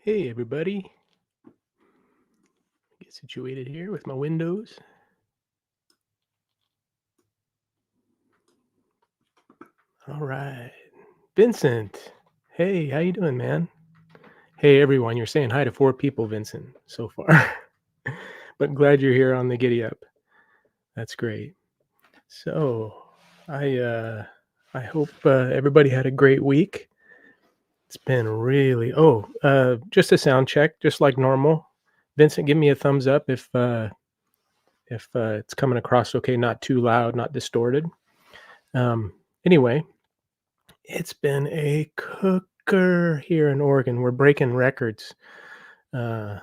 Hey everybody, get situated here with my windows. All right, Vincent. Hey, how you doing, man? Hey everyone, you're saying hi to four people, Vincent, so far. But glad you're here on the Giddy Up. That's great. So, I uh I hope everybody had a great week. It's been really just a sound check, just like normal. Vincent, give me a thumbs up if it's coming across okay, not too loud, not distorted. Um, anyway, it's been a cooker here in Oregon. We're breaking records uh,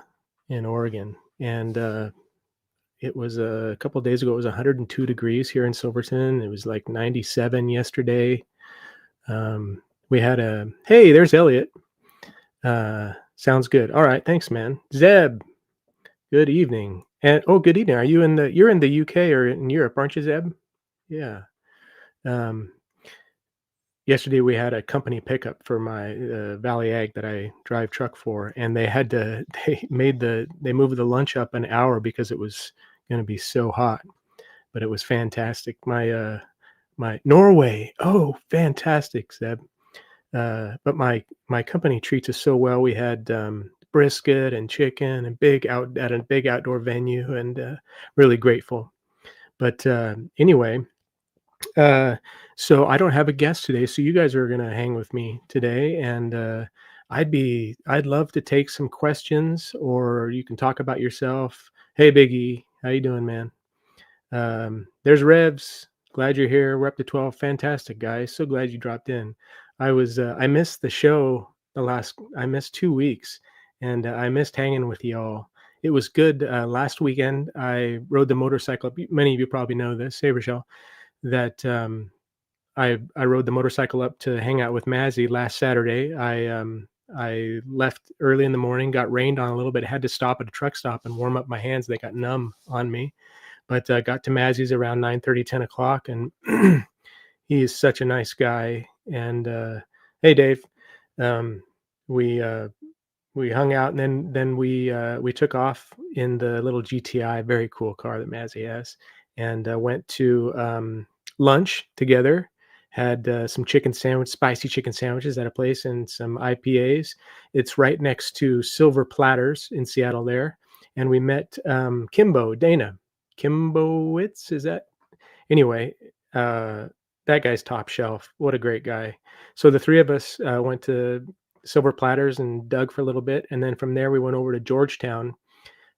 in Oregon, and it was a couple days ago. It was 102 degrees here in Silverton. It was like 97 yesterday. We had a hey, there's Elliot. Sounds good. All right, thanks, man. Zeb, good evening. And oh, good evening. Are you in the? You're in the UK or in Europe, aren't you, Zeb? Yeah. Um, Yesterday we had a company pickup for my Valley Ag that I drive truck for, and they had to they moved the lunch up an hour because it was going to be so hot. But it was fantastic. My Norway, oh fantastic, Zeb. But my company treats us so well. We had brisket and chicken and big out at a big outdoor venue, and really grateful. But anyway, uh, so I don't have a guest today, so you guys are gonna hang with me today, and I'd love to take some questions, or you can talk about yourself. Hey, Biggie, how you doing, man? There's Revs. Glad you're here. We're up to 12. Fantastic, guys. So glad you dropped in. I missed the show I missed 2 weeks, and I missed hanging with y'all. It was good. Last weekend, I rode the motorcycle. Many of you probably know this. Hey, Rochelle, that I rode the motorcycle up to hang out with Mazzy last Saturday. I left early in the morning, got rained on a little bit, had to stop at a truck stop and warm up my hands. They got numb on me, but got to Mazzy's around 9:30, 10 o'clock, and he is such a nice guy. And hey, Dave, um, we uh, we hung out, and then we took off in the little GTI, very cool car that Mazzy has, and went to lunch together. Had some spicy chicken sandwiches at a place, and some IPAs. It's right next to Silver Platters in Seattle there, and we met Dana Kimbowitz. Is that anyway? Uh, that guy's top shelf. What a great guy. So the three of us went to Silver Platters and dug for a little bit, and then from there we went over to Georgetown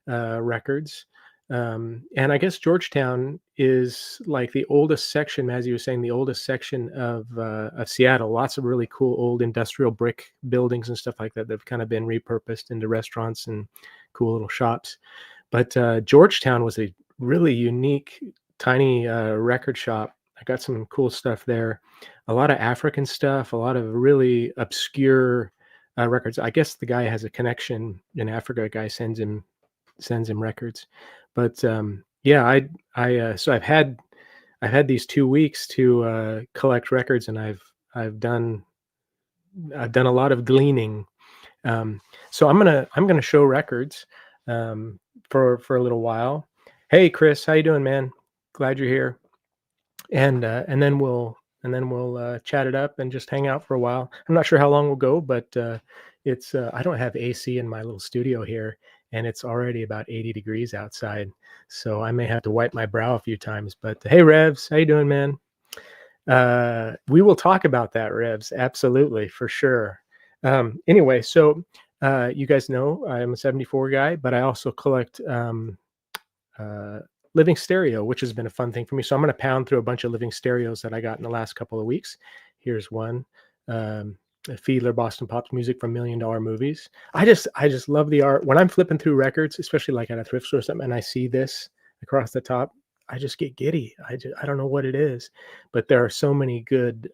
Records. And I guess Georgetown is like the oldest section, as you were saying, the oldest section of Seattle. Lots of really cool old industrial brick buildings and stuff like that that have kind of been repurposed into restaurants and cool little shops. But Georgetown was a really unique, tiny record shop. I got some cool stuff there. A lot of African stuff, a lot of really obscure records. I guess the guy has a connection in Africa. A guy sends him records. But yeah, so I've had these 2 weeks to collect records, and I've done a lot of gleaning. So I'm gonna show records for a little while. Hey, Chris, how you doing, man? Glad you're here. And then we'll chat it up and just hang out for a while. I'm not sure how long we'll go, but it's I don't have AC in my little studio here, and it's already about 80 degrees outside, so I may have to wipe my brow a few times. But hey, Revs, how you doing, man? We will talk about that, Revs. Absolutely, for sure. Anyway, so you guys know I'm a 74 guy, but I also collect uh, living stereo, which has been a fun thing for me. So I'm going to pound through a bunch of living stereos that I got in the last couple of weeks. Here's one. Fiedler Boston Pops music from Million Dollar Movies. I just love the art. When I'm flipping through records, especially like at a thrift store or something, and I see this across the top, I just get giddy. I don't know what it is, but there are so many good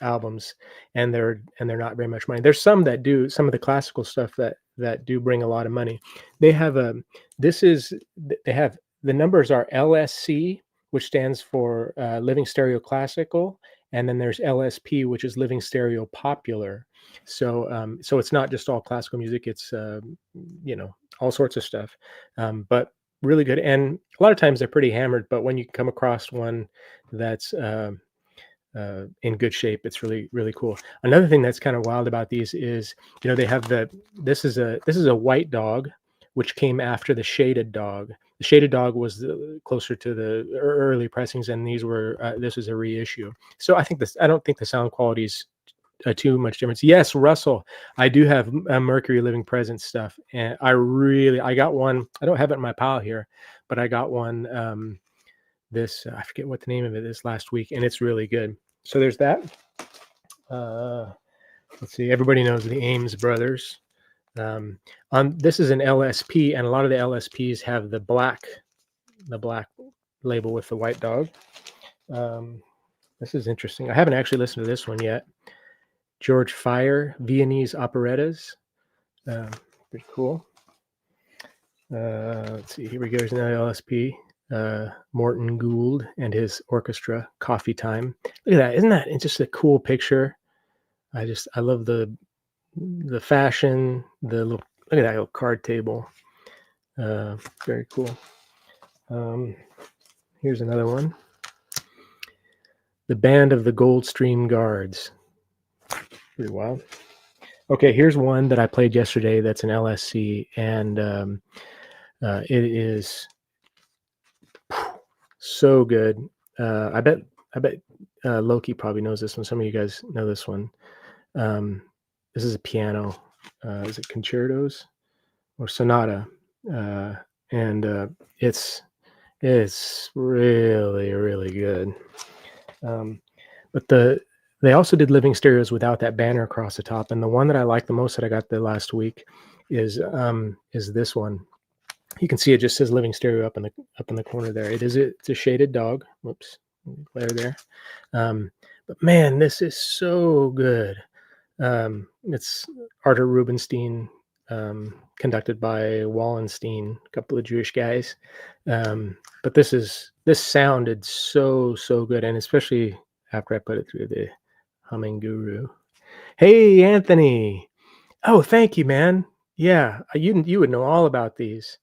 albums, and they're not very much money. There's some that do, some of the classical stuff that do bring a lot of money. They have a this is they have the numbers are LSC, which stands for Living Stereo Classical, and then there's LSP, which is Living Stereo Popular. So it's not just all classical music. It's all sorts of stuff, but really good. And a lot of times they're pretty hammered. But when you come across one that's in good shape, it's really really cool. Another thing that's kind of wild about these is they have this is a white dog, which came after the shaded dog. The shaded dog was closer to the early pressings, and this was a reissue. So I don't think the sound quality is too much difference. Yes, Russell, I do have Mercury Living Presence stuff, and I got one. I don't have it in my pile here, but I got one. I forget what the name of it is last week, and it's really good. So there's that. Let's see. Everybody knows the Ames brothers. This is an LSP, and a lot of the LSPs have the black label with the white dog. This is interesting. I haven't actually listened to this one yet. George Fire, Viennese operettas. Pretty cool. Let's see. Here we go. Here's another LSP. Morton Gould and his orchestra, Coffee Time. Look at that. Isn't that just a cool picture? I love the fashion, look at that little card table. Very cool. Here's another one. The Band of the Goldstream Guards. Pretty wild. Okay, here's one that I played yesterday that's an LSC, and it is so good. I bet Loki probably knows this one. Some of you guys know this one. This is a piano. Is it concertos or sonata? And it's really really good. But they also did living stereos without that banner across the top. And the one that I like the most that I got the last week is this one. You can see it just says living stereo up in the corner there. It's a shaded dog. Whoops, glare there. But man, this is so good. It's Artur Rubinstein, conducted by Wallenstein, a couple of Jewish guys. But this sounded so good, and especially after I put it through the Humming Guru. Hey, Anthony. Oh, thank you, man. Yeah, you would know all about these.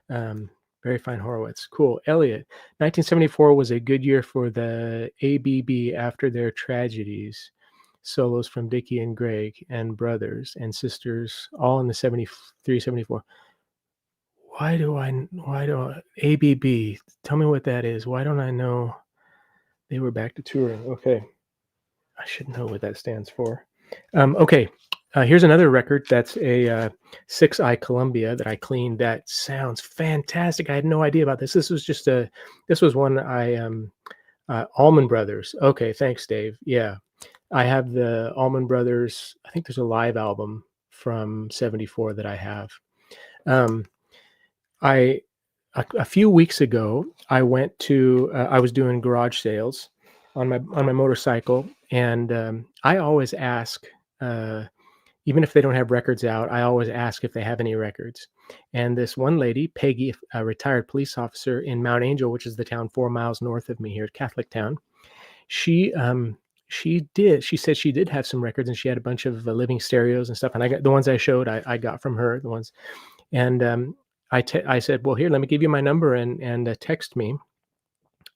Very fine Horowitz. Cool. Elliot, 1974 was a good year for the ABB after their tragedies. Solos from Dickie and Greg and brothers and sisters, all in the 73, 74. Why do ABB? Tell me what that is. Why don't I know? They were back to touring. Okay. I should know what that stands for. Okay. Here's another record that's a 6i Columbia that I cleaned. That sounds fantastic. I had no idea about this. This was one Allman Brothers. Okay, thanks, Dave. Yeah, I have the Allman Brothers. I think there's a live album from '74 that I have. A few weeks ago, I went to. I was doing garage sales on my motorcycle, and I always ask. Even if they don't have records out, I always ask if they have any records. And this one lady, Peggy, a retired police officer in Mount Angel, which is the town 4 miles north of me here, Catholic town, she said she did have some records, and she had a bunch of living stereos and stuff. And I got the ones I showed, I got from her, the ones. And I said, well, here, let me give you my number and text me,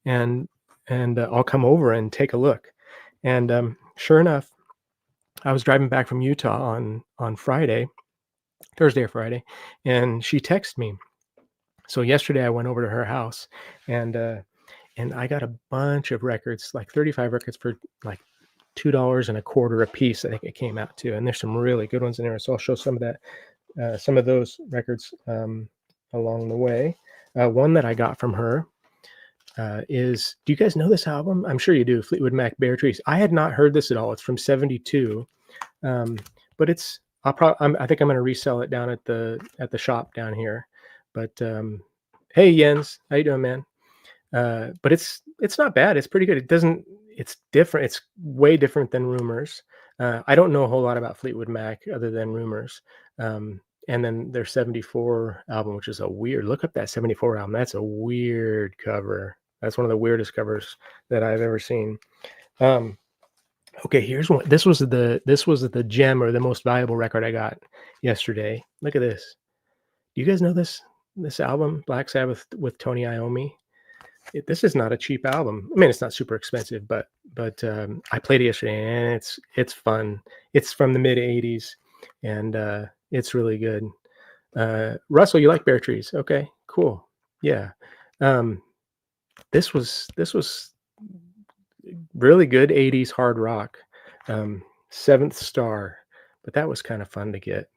and I'll come over and take a look. And sure enough, I was driving back from Utah on Thursday or Friday, and she texted me. So yesterday I went over to her house, and I got a bunch of records, like 35 records for like $2.25 a piece. I think it came out to, and there's some really good ones in there. So I'll show some of those records along the way. One that I got from her is, do you guys know this album? I'm sure you do. Fleetwood Mac, Bare Trees. I had not heard this at all. It's from '72, but it's. I think I'm going to resell it down at the shop down here. But hey, Jens, how you doing, man? But it's not bad. It's pretty good. It's different. It's way different than Rumors. I don't know a whole lot about Fleetwood Mac other than Rumors. And then their '74 album, which is a weird. Look up that '74 album. That's a weird cover. That's one of the weirdest covers that I've ever seen. Okay, here's one. This was the gem or the most valuable record I got yesterday. Look at this. Do you guys know this album, Black Sabbath with Tony Iommi? This is not a cheap album. I mean, it's not super expensive, but I played it yesterday and it's fun. It's from the mid '80s, and it's really good. Russell, you like Bear Trees? Okay, cool. Yeah. Um, this was really good '80s hard rock. Seventh Star, but that was kind of fun to get.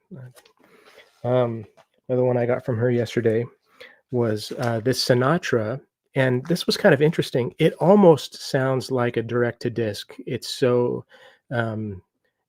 Um, Another one I got from her yesterday was this Sinatra, and this was kind of interesting. It almost sounds like a direct to disc. It's so um,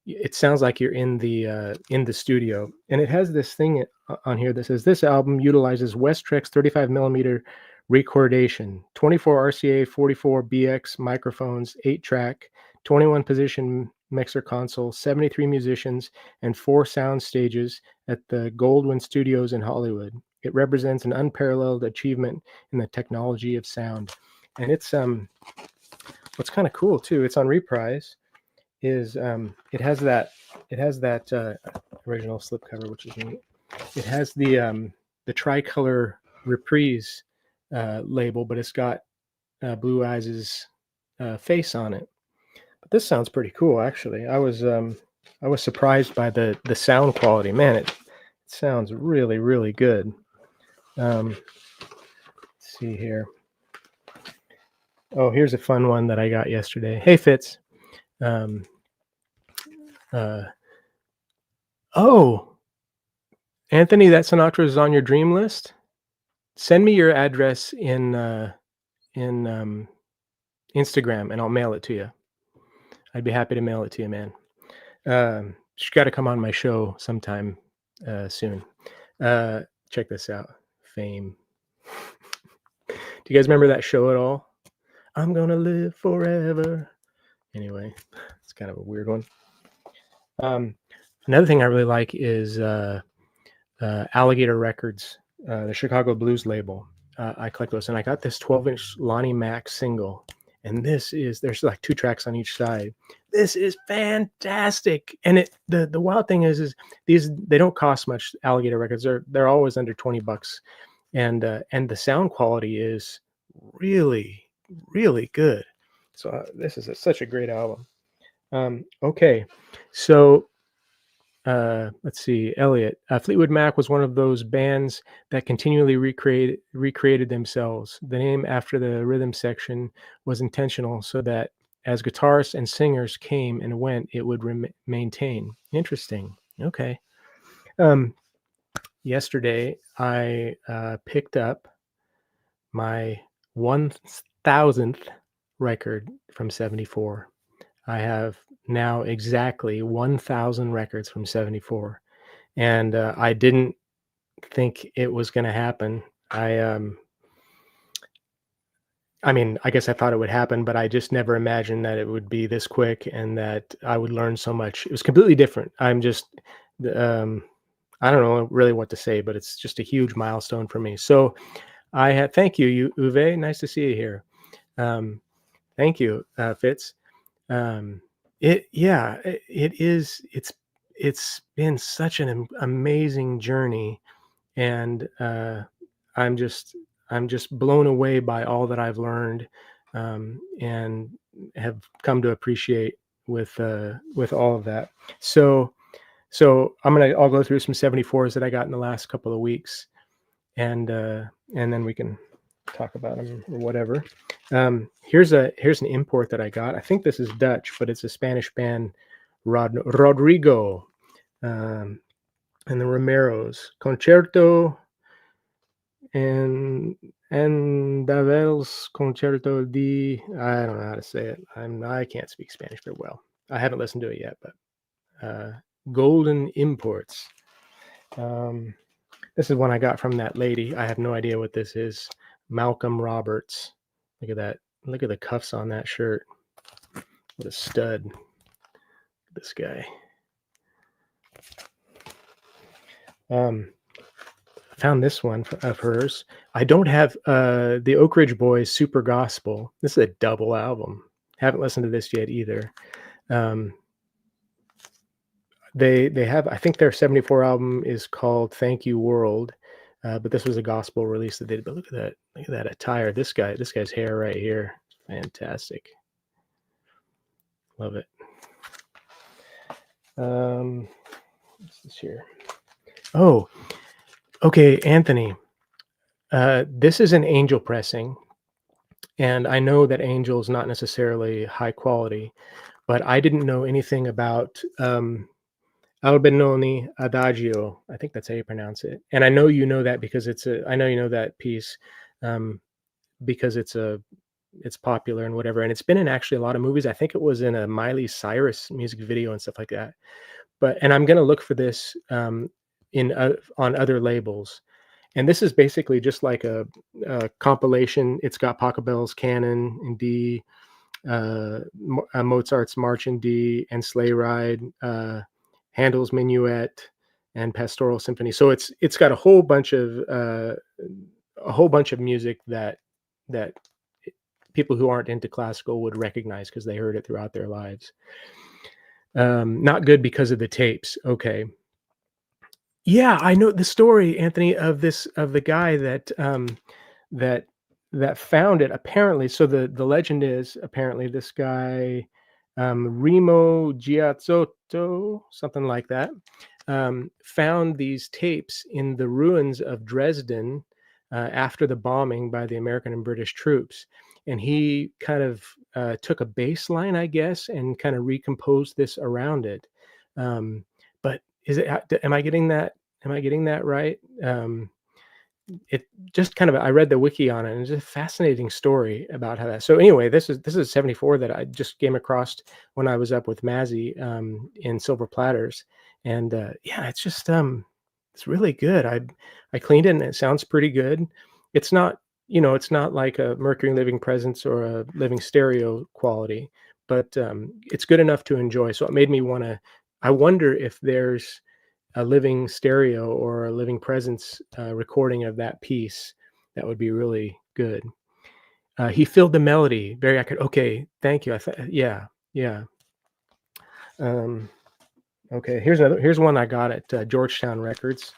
it sounds like you're in the studio, and it has this thing on here that says this album utilizes Westrex 35 millimeter recordation, 24 RCA 44 BX microphones, 8 track, 21 position mixer console, 73 musicians, and 4 sound stages at the Goldwyn Studios in Hollywood. It represents an unparalleled achievement in the technology of sound. And it's what's kind of cool too. It's on Reprise. Is it has that original slipcover, which is neat. It has the tricolor Reprise label, but it's got Blue Eyes' face on it. But this sounds pretty cool, actually. I was surprised by the sound quality. Man, it sounds really, really good. Let's see here. Oh, here's a fun one that I got yesterday. Hey, Fitz. Um, oh, Anthony, that Sinatra is on your dream list. Send me your address in Instagram, and I'll mail it to you. I'd be happy to mail it to you, man. You got to come on my show sometime soon. Check this out, Fame. Do you guys remember that show at all? I'm gonna live forever. Anyway, it's kind of a weird one. Another thing I really like is Alligator Records, the Chicago Blues label. I collect those, and I got this 12-inch Lonnie Mack single, and there's like 2 tracks on each side. This is fantastic, and the wild thing is they don't cost much. Alligator Records, they're always under $20, and the sound quality is really, really good. So this is such a great album. Okay, so let's see, Elliot. Fleetwood Mac was one of those bands that continually recreated themselves. The name after the rhythm section was intentional so that as guitarists and singers came and went, it would maintain. Interesting. Okay. Yesterday, I picked up my 1000th record from '74. I have now exactly 1,000 records from '74, and I didn't think it was going to happen. I mean, I guess I thought it would happen, but I just never imagined that it would be this quick and that I would learn so much. It was completely different. I don't know really what to say, but it's just a huge milestone for me. So thank you, Uwe. Nice to see you here. Thank you, Fitz. It's been such an amazing journey, and I'm just blown away by all that I've learned, and have come to appreciate with all of that. So I'll go through some 74s that I got in the last couple of weeks, and then we can talk about them or whatever. Here's an import that I got. I think this is Dutch, but it's a Spanish band, Rodrigo, and the Romeros, Concerto and Davel's Concerto di, I don't know how to say it. I can't speak Spanish very well. I haven't listened to it yet, but Golden Imports. This is one I got from that lady. I have no idea what this is. Malcolm Roberts. Look at that. Look at the cuffs on that shirt. What a stud. This guy. I found this one of hers. I don't have the Oak Ridge Boys Super Gospel. This is a double album. Haven't listened to this yet either. Um, they have, I think their 74 album is called Thank You World, but this was a gospel release that they did. But look at that attire. This guy's hair right here, fantastic. Love it. What's this here? Oh, okay, Anthony. This is an Angel pressing, and I know that Angel is not necessarily high quality, but I didn't know anything about Albinoni Adagio. I think that's how you pronounce it. And I know you know that because I know you know that piece, um, because it's popular and whatever. And it's been in actually a lot of movies. I think it was in a Miley Cyrus music video and stuff like that. And I'm gonna look for this on other labels. And this is basically just like a compilation. It's got Pachelbel's Canon in D, Mozart's March in D, and Sleigh Ride, Handel's Minuet, and Pastoral Symphony. So it's got a whole bunch of music that people who aren't into classical would recognize because they heard it throughout their lives. Not good because of the tapes. Okay. Yeah, I know the story, Anthony, of the guy that that found it. Apparently, so the legend is apparently this guy, Remo Giazzotto, something like that, found these tapes in the ruins of Dresden after the bombing by the American and British troops, and he kind of took a bass line, I guess, and kind of recomposed this around it. But is it? Am I getting that? Am I getting that right? It just kind of, I read the wiki on it, and it's a fascinating story about how that. So anyway, this is 74 that I just came across when I was up with Mazzy in Silver Platters, and yeah, it's just it's really good. I cleaned it, and it sounds pretty good. It's not, it's not like a Mercury Living Presence or a Living Stereo quality, but it's good enough to enjoy. So it made me want to. I wonder if there's a living stereo or a living presence recording of that piece. That would be really good. He filled the melody very accurate. Okay, thank you. Yeah, yeah. Okay, here's one I got at Georgetown Records,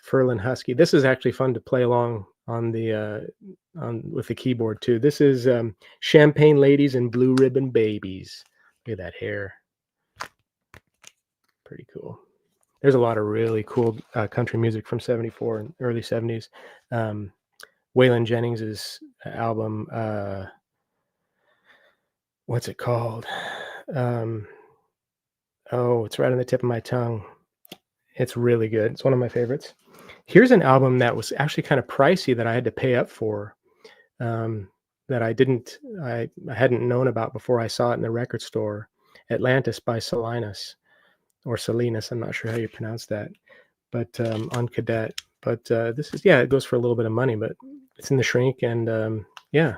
Ferlin Husky. This is actually fun to play along on the on with the keyboard too. This is Champagne Ladies and Blue Ribbon Babies. Look at that hair. Pretty cool. There's a lot of really cool country music from 74 and early 70s. Waylon Jennings' album, what's it called? Oh, it's right on the tip of my tongue. It's really good. It's one of my favorites. Here's an album that was actually kind of pricey that I had to pay up for, that I hadn't known about before I saw it in the record store. Atlantis by Salinas, or Salinas. I'm not sure how you pronounce that, but on Cadet. But this is, yeah, it goes for a little bit of money, but it's in the shrink, and yeah.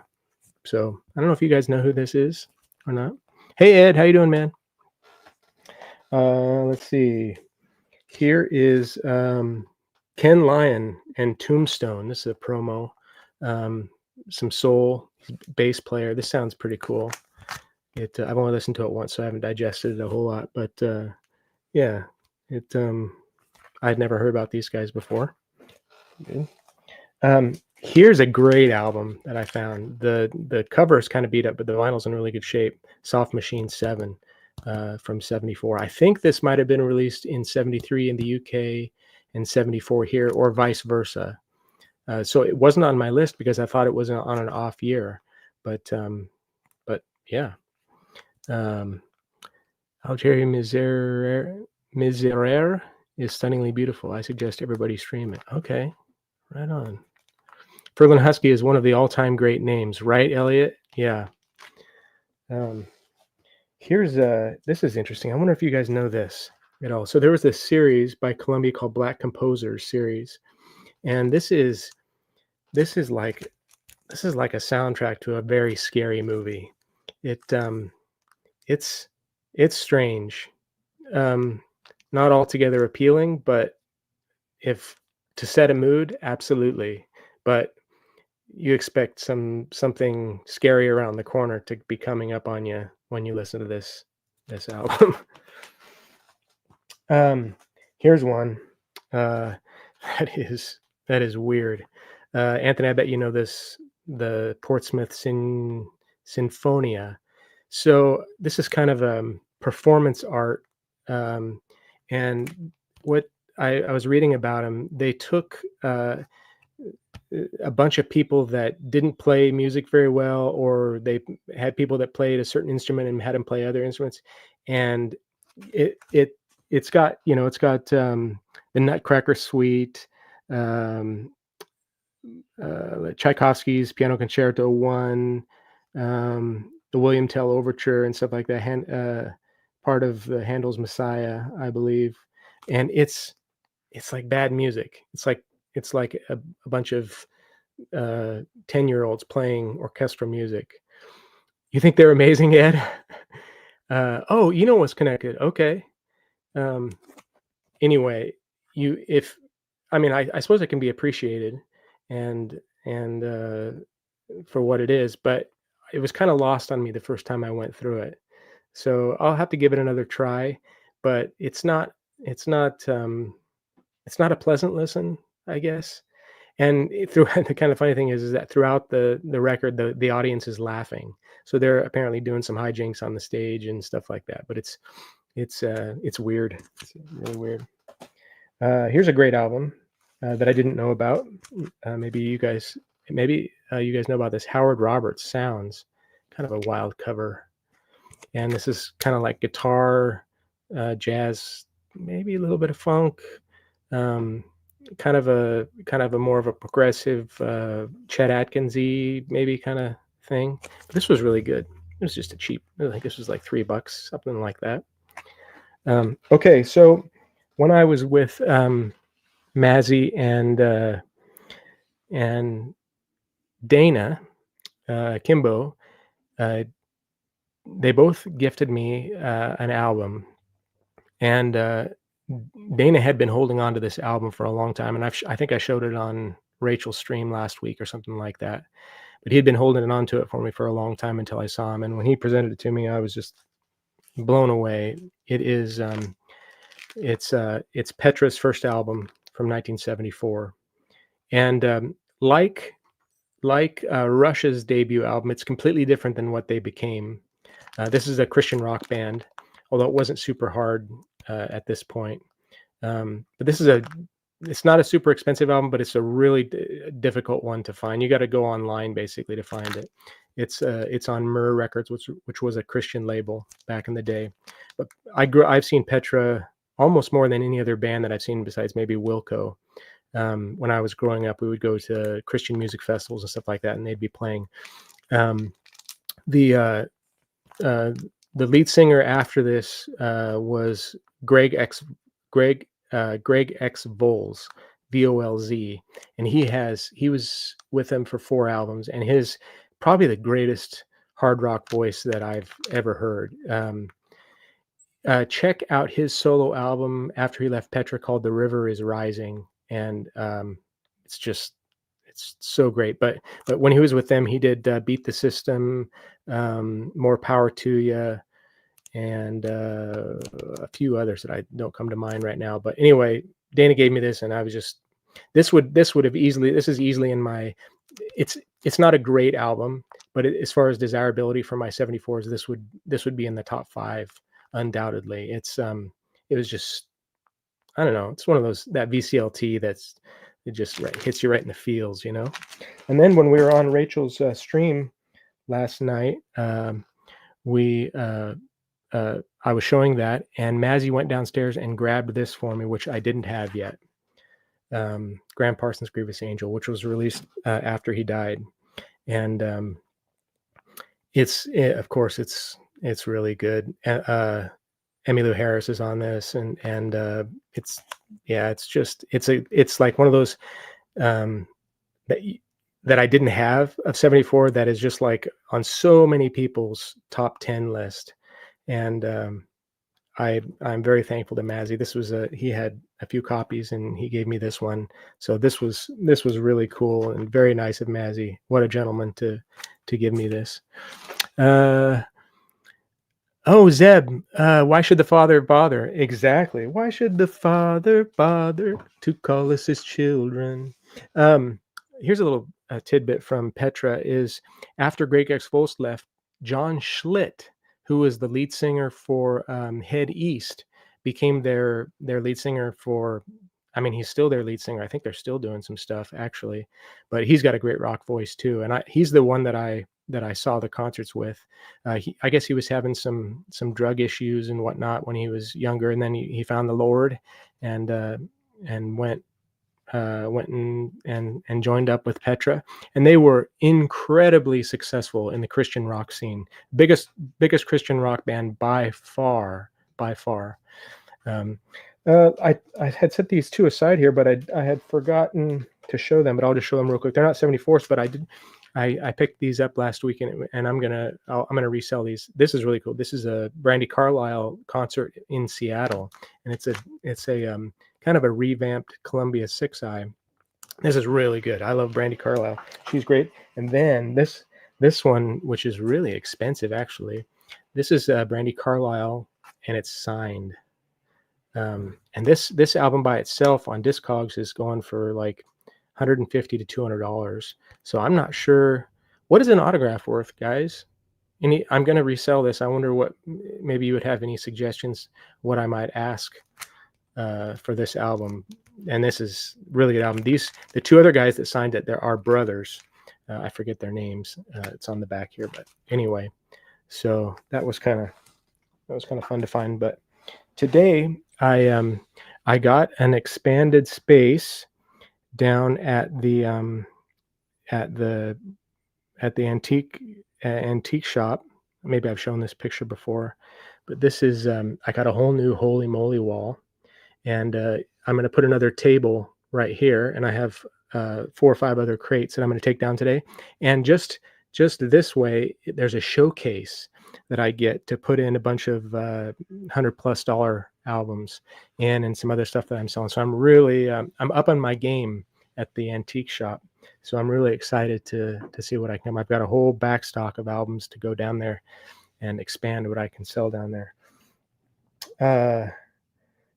So I don't know if you guys know who this is or not. Hey Ed, how you doing, man? Let's see. Here is Ken Lyon and Tombstone. This is a promo. Some soul, bass player. This sounds pretty cool. I've only listened to it once, so I haven't digested it a whole lot. But yeah, I'd never heard about these guys before. Good. Here's a great album that I found. The cover is kind of beat up, but the vinyl's in really good shape. Soft Machine 7 from 74. I think this might have been released in 73 in the UK and 74 here, or vice versa. So it wasn't on my list because I thought it was on an off year. But yeah. Algeria Miserere is stunningly beautiful. I suggest everybody stream it. Okay, right on. Ferlin Husky is one of the all-time great names, right, Elliot? Yeah. Here's this is interesting. I wonder if you guys know this at all. So there was this series by Columbia called Black Composers series, and this is like a soundtrack to a very scary movie. It's strange, not altogether appealing, but if to set a mood, absolutely. But you expect something scary around the corner to be coming up on you when you listen to this this album. Here's one. Uh, that is weird. Anthony, I bet you know this. The Portsmouth Sinfonia. So this is kind of performance art, um, and what I was reading about them, they took a bunch of people that didn't play music very well, or they had people that played a certain instrument and had them play other instruments, and it it it's got the Nutcracker Suite, um, Tchaikovsky's Piano Concerto 1, the William Tell Overture and stuff like that. Part of Handel's Messiah, I believe, and it's like bad music. It's like a bunch of 10-year-olds playing orchestral music. You think they're amazing, Ed? Oh, you know what's connected. Okay. Um, anyway, I suppose it can be appreciated and for what it is, but it was kind of lost on me the first time I went through it. So I'll have to give it another try, but it's not a pleasant listen, I guess. And the kind of funny thing is that throughout the record, the audience is laughing. So they're apparently doing some hijinks on the stage and stuff like that. But it's weird. It's really weird. Here's a great album that I didn't know about. Maybe you guys know about this. Howard Roberts, Sounds, kind of a wild cover. And this is kind of like guitar, jazz, maybe a little bit of funk. Kind of a more of a progressive Chet Atkinsy maybe kind of thing. But this was really good. It was just I think this was like $3, something like that. Okay, so when I was with Mazzy and Dana Kimbo, they both gifted me an album, and Dana had been holding on to this album for a long time, and I think I showed it on Rachel's stream last week or something like that. But he had been holding on to it for me for a long time until I saw him, and when he presented it to me, I was just blown away. It is it's Petra's first album from 1974, and like Rush's debut album, it's completely different than what they became. This is a Christian rock band, although it wasn't super hard at this point. But it's not a super expensive album, but it's a really difficult one to find. You got to go online basically to find it. It's on Myrrh Records, which was a Christian label back in the day. But I've seen Petra almost more than any other band that I've seen besides maybe Wilco. When I was growing up, we would go to Christian music festivals and stuff like that, and they'd be playing. The lead singer after this was Greg X Volz, Volz, and he was with them for 4 albums, and his probably the greatest hard rock voice that I've ever heard. Check out his solo album after he left Petra called "The River Is Rising," and it's so great. But when he was with them, he did "Beat the System," "More Power to You," and a few others that I don't come to mind right now. But anyway, Dana gave me this, and I was just this is easily in my. It's not a great album, but as far as desirability for my 74s, this would be in the top 5 undoubtedly. It was just, I don't know. It's one of those, that VCLT it just hits you right in the feels, you know. And then when we were on Rachel's stream last night, I was showing that, and Mazzy went downstairs and grabbed this for me, which I didn't have yet. Graham Parsons' Grievous Angel, which was released after he died, and of course it's really good. Emmylou Harris is on this, and it's like one of those that I didn't have of 74 that is just like on so many people's top 10 list. And I'm very thankful to Mazzy. This was he had a few copies and he gave me this one. So this was really cool and very nice of Mazzy. What a gentleman to give me this. Oh, Zeb, why should the father bother? Exactly. Why should the father bother to call us his children? Um, Here's a little tidbit from Petra is after Greg X Volst left, John Schlitt, who was the lead singer for Head East, became their lead singer for. I mean, he's still their lead singer. I think they're still doing some stuff actually, but he's got a great rock voice too. And he's the one that I saw the concerts with. I guess he was having some drug issues and whatnot when he was younger, and then he found the Lord, and and went and joined up with Petra, and they were incredibly successful in the Christian rock scene. Biggest Christian rock band by far, by far. Um, I had set these two aside here, but I had forgotten to show them, but I'll just show them real quick. They're not 74s, but I picked these up last week, and I'm gonna resell these. This is really cool. This is a Brandy Carlisle concert in Seattle, and it's a kind of a revamped Columbia 6i. This is really good. I love Brandy Carlisle. She's great. And then this one, which is really expensive actually. This is Brandy Carlisle, and it's signed. And this album by itself on Discogs is going for like 150 to $200. So I'm not sure, what is an autograph worth, guys? I'm going to resell this. I wonder what, maybe you would have any suggestions what I might ask for this album. And this is really good album. The two other guys that signed it, there are brothers. I forget their names. It's on the back here, but anyway. So that was kind of fun to find. But today I got an expanded space down at the antique shop. Maybe I've shown this picture before, but this is I got a whole new Holy Moly wall, and I'm going to put another table right here, and I have 4 or 5 other crates that I'm going to take down today. And just this way, there's a showcase that I get to put in a bunch of $100+ albums and some other stuff that I'm selling. So I'm really I'm up on my game at the antique shop. So I'm really excited to see what I can. I've got a whole back stock of albums to go down there and expand what I can sell down there.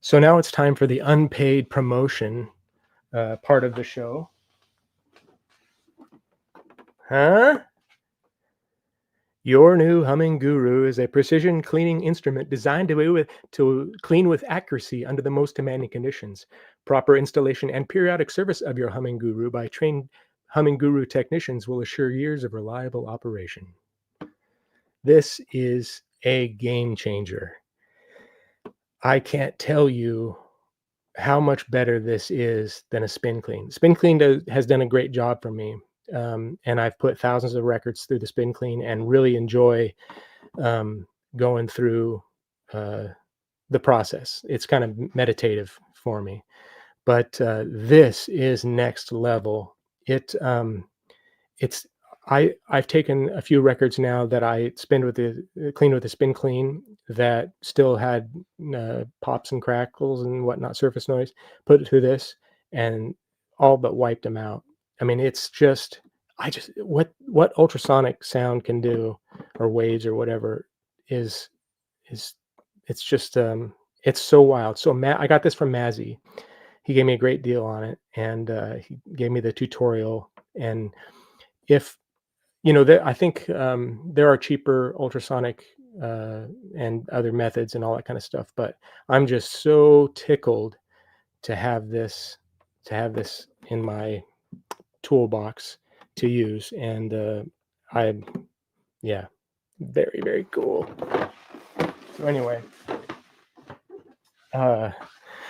So now it's time for the unpaid promotion part of the show. Huh? Your new Humming Guru is a precision cleaning instrument designed to clean with accuracy under the most demanding conditions. Proper installation and periodic service of your Humming Guru by trained Humming Guru technicians will assure years of reliable operation. This is a game changer. I can't tell you how much better this is than a Spin Clean. Spin Clean has done a great job for me. And I've put thousands of records through the Spin Clean and really enjoy going through the process. It's kind of meditative for me. But this is next level. It's I've taken a few records now that I cleaned with the Spin Clean that still had pops and crackles and whatnot, surface noise, put it through this, and all but wiped them out. I mean, it's just what ultrasonic sound can do, or waves or whatever, is it's just it's so wild. So I got this from Mazzy. He gave me a great deal on it, and he gave me the tutorial. And if I think there are cheaper ultrasonic and other methods and all that kind of stuff, but I'm just so tickled to have this in my toolbox to use. And yeah, very, very cool. So anyway,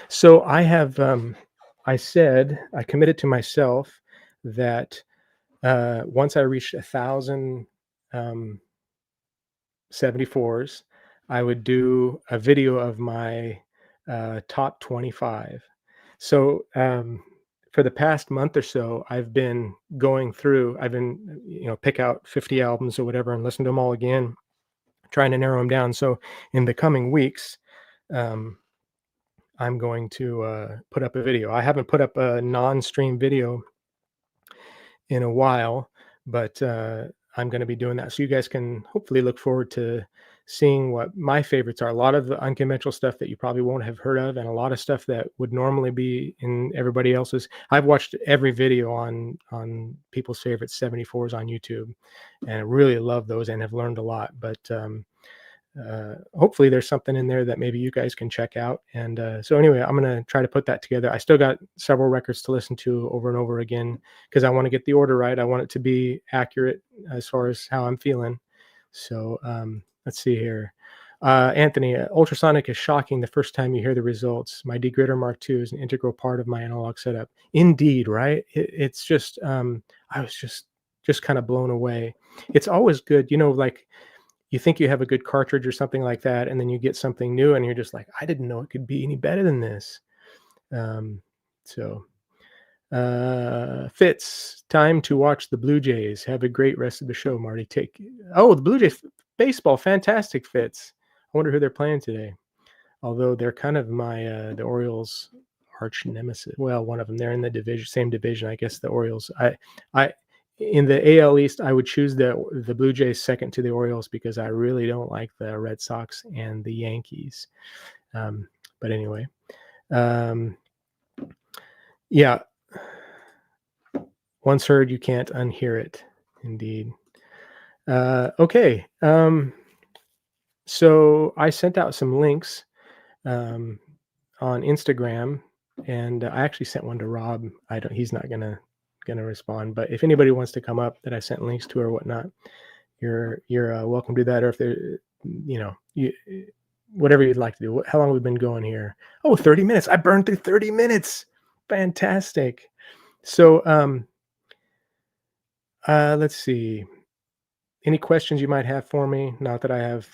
so I have I committed to myself that once I reached 1,000 74s, I would do a video of my top 25. So for the past month or so, I've been going through. I've been pick out 50 albums or whatever and listen to them all again, trying to narrow them down. So in the coming weeks, I'm going to put up a video. I haven't put up a non-stream video in a while, but I'm going to be doing that. So you guys can hopefully look forward to seeing what my favorites are. A lot of the unconventional stuff that you probably won't have heard of, and a lot of stuff that would normally be in everybody else's. I've watched every video on people's favorite 74s on YouTube, and I really love those and have learned a lot. But hopefully there's something in there that maybe you guys can check out. And so anyway, I'm going to try to put that together. I still got several records to listen to over and over again because I want to get the order right. I want it to be accurate as far as how I'm feeling. So let's see here. Anthony, ultrasonic is shocking the first time you hear the results. My Degritter Mark II is an integral part of my analog setup. Indeed, right? It's just, I was just kind of blown away. It's always good, like you think you have a good cartridge or something like that, and then you get something new, and you're just like, I didn't know it could be any better than this. So, Fitz, time to watch the Blue Jays. Have a great rest of the show, Marty. The Blue Jays baseball, fantastic, Fitz. I wonder who they're playing today. Although they're kind of the Orioles' arch nemesis. Well, one of them. They're in the same division, I guess. The Orioles. I in the AL East, I would choose the Blue Jays second to the Orioles because I really don't like the Red Sox and the Yankees. But anyway, yeah. Once heard, you can't unhear it. Indeed. Okay. So I sent out some links on Instagram, and I actually sent one to Rob. He's not gonna respond, but if anybody wants to come up that I sent links to or whatnot, you're welcome to do that. Or if there, whatever you'd like to do. How long have we been going here? Oh, 30 minutes. I burned through 30 minutes. Fantastic. So let's see. Any questions you might have for me? Not that I have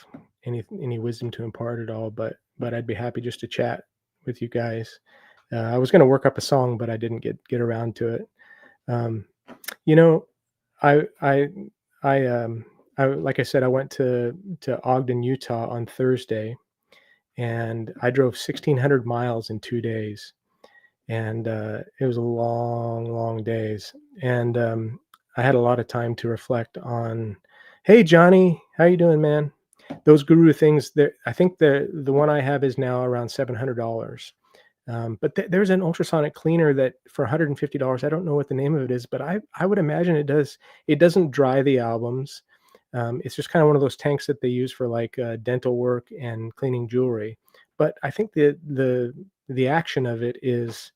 any wisdom to impart at all, but I'd be happy just to chat with you guys. I was going to work up a song, but I didn't get around to it. I like I said, I went to Ogden, Utah on Thursday, and I drove 1,600 miles in 2 days, and it was a long days, and I had a lot of time to reflect on. Hey, Johnny, how you doing, man? Those Guru things. I think the one I have is now around $700. But there's an ultrasonic cleaner that for $150. I don't know what the name of it is, but I would imagine it does. It doesn't dry the albums. It's just kind of one of those tanks that they use for like dental work and cleaning jewelry. But I think the action of it is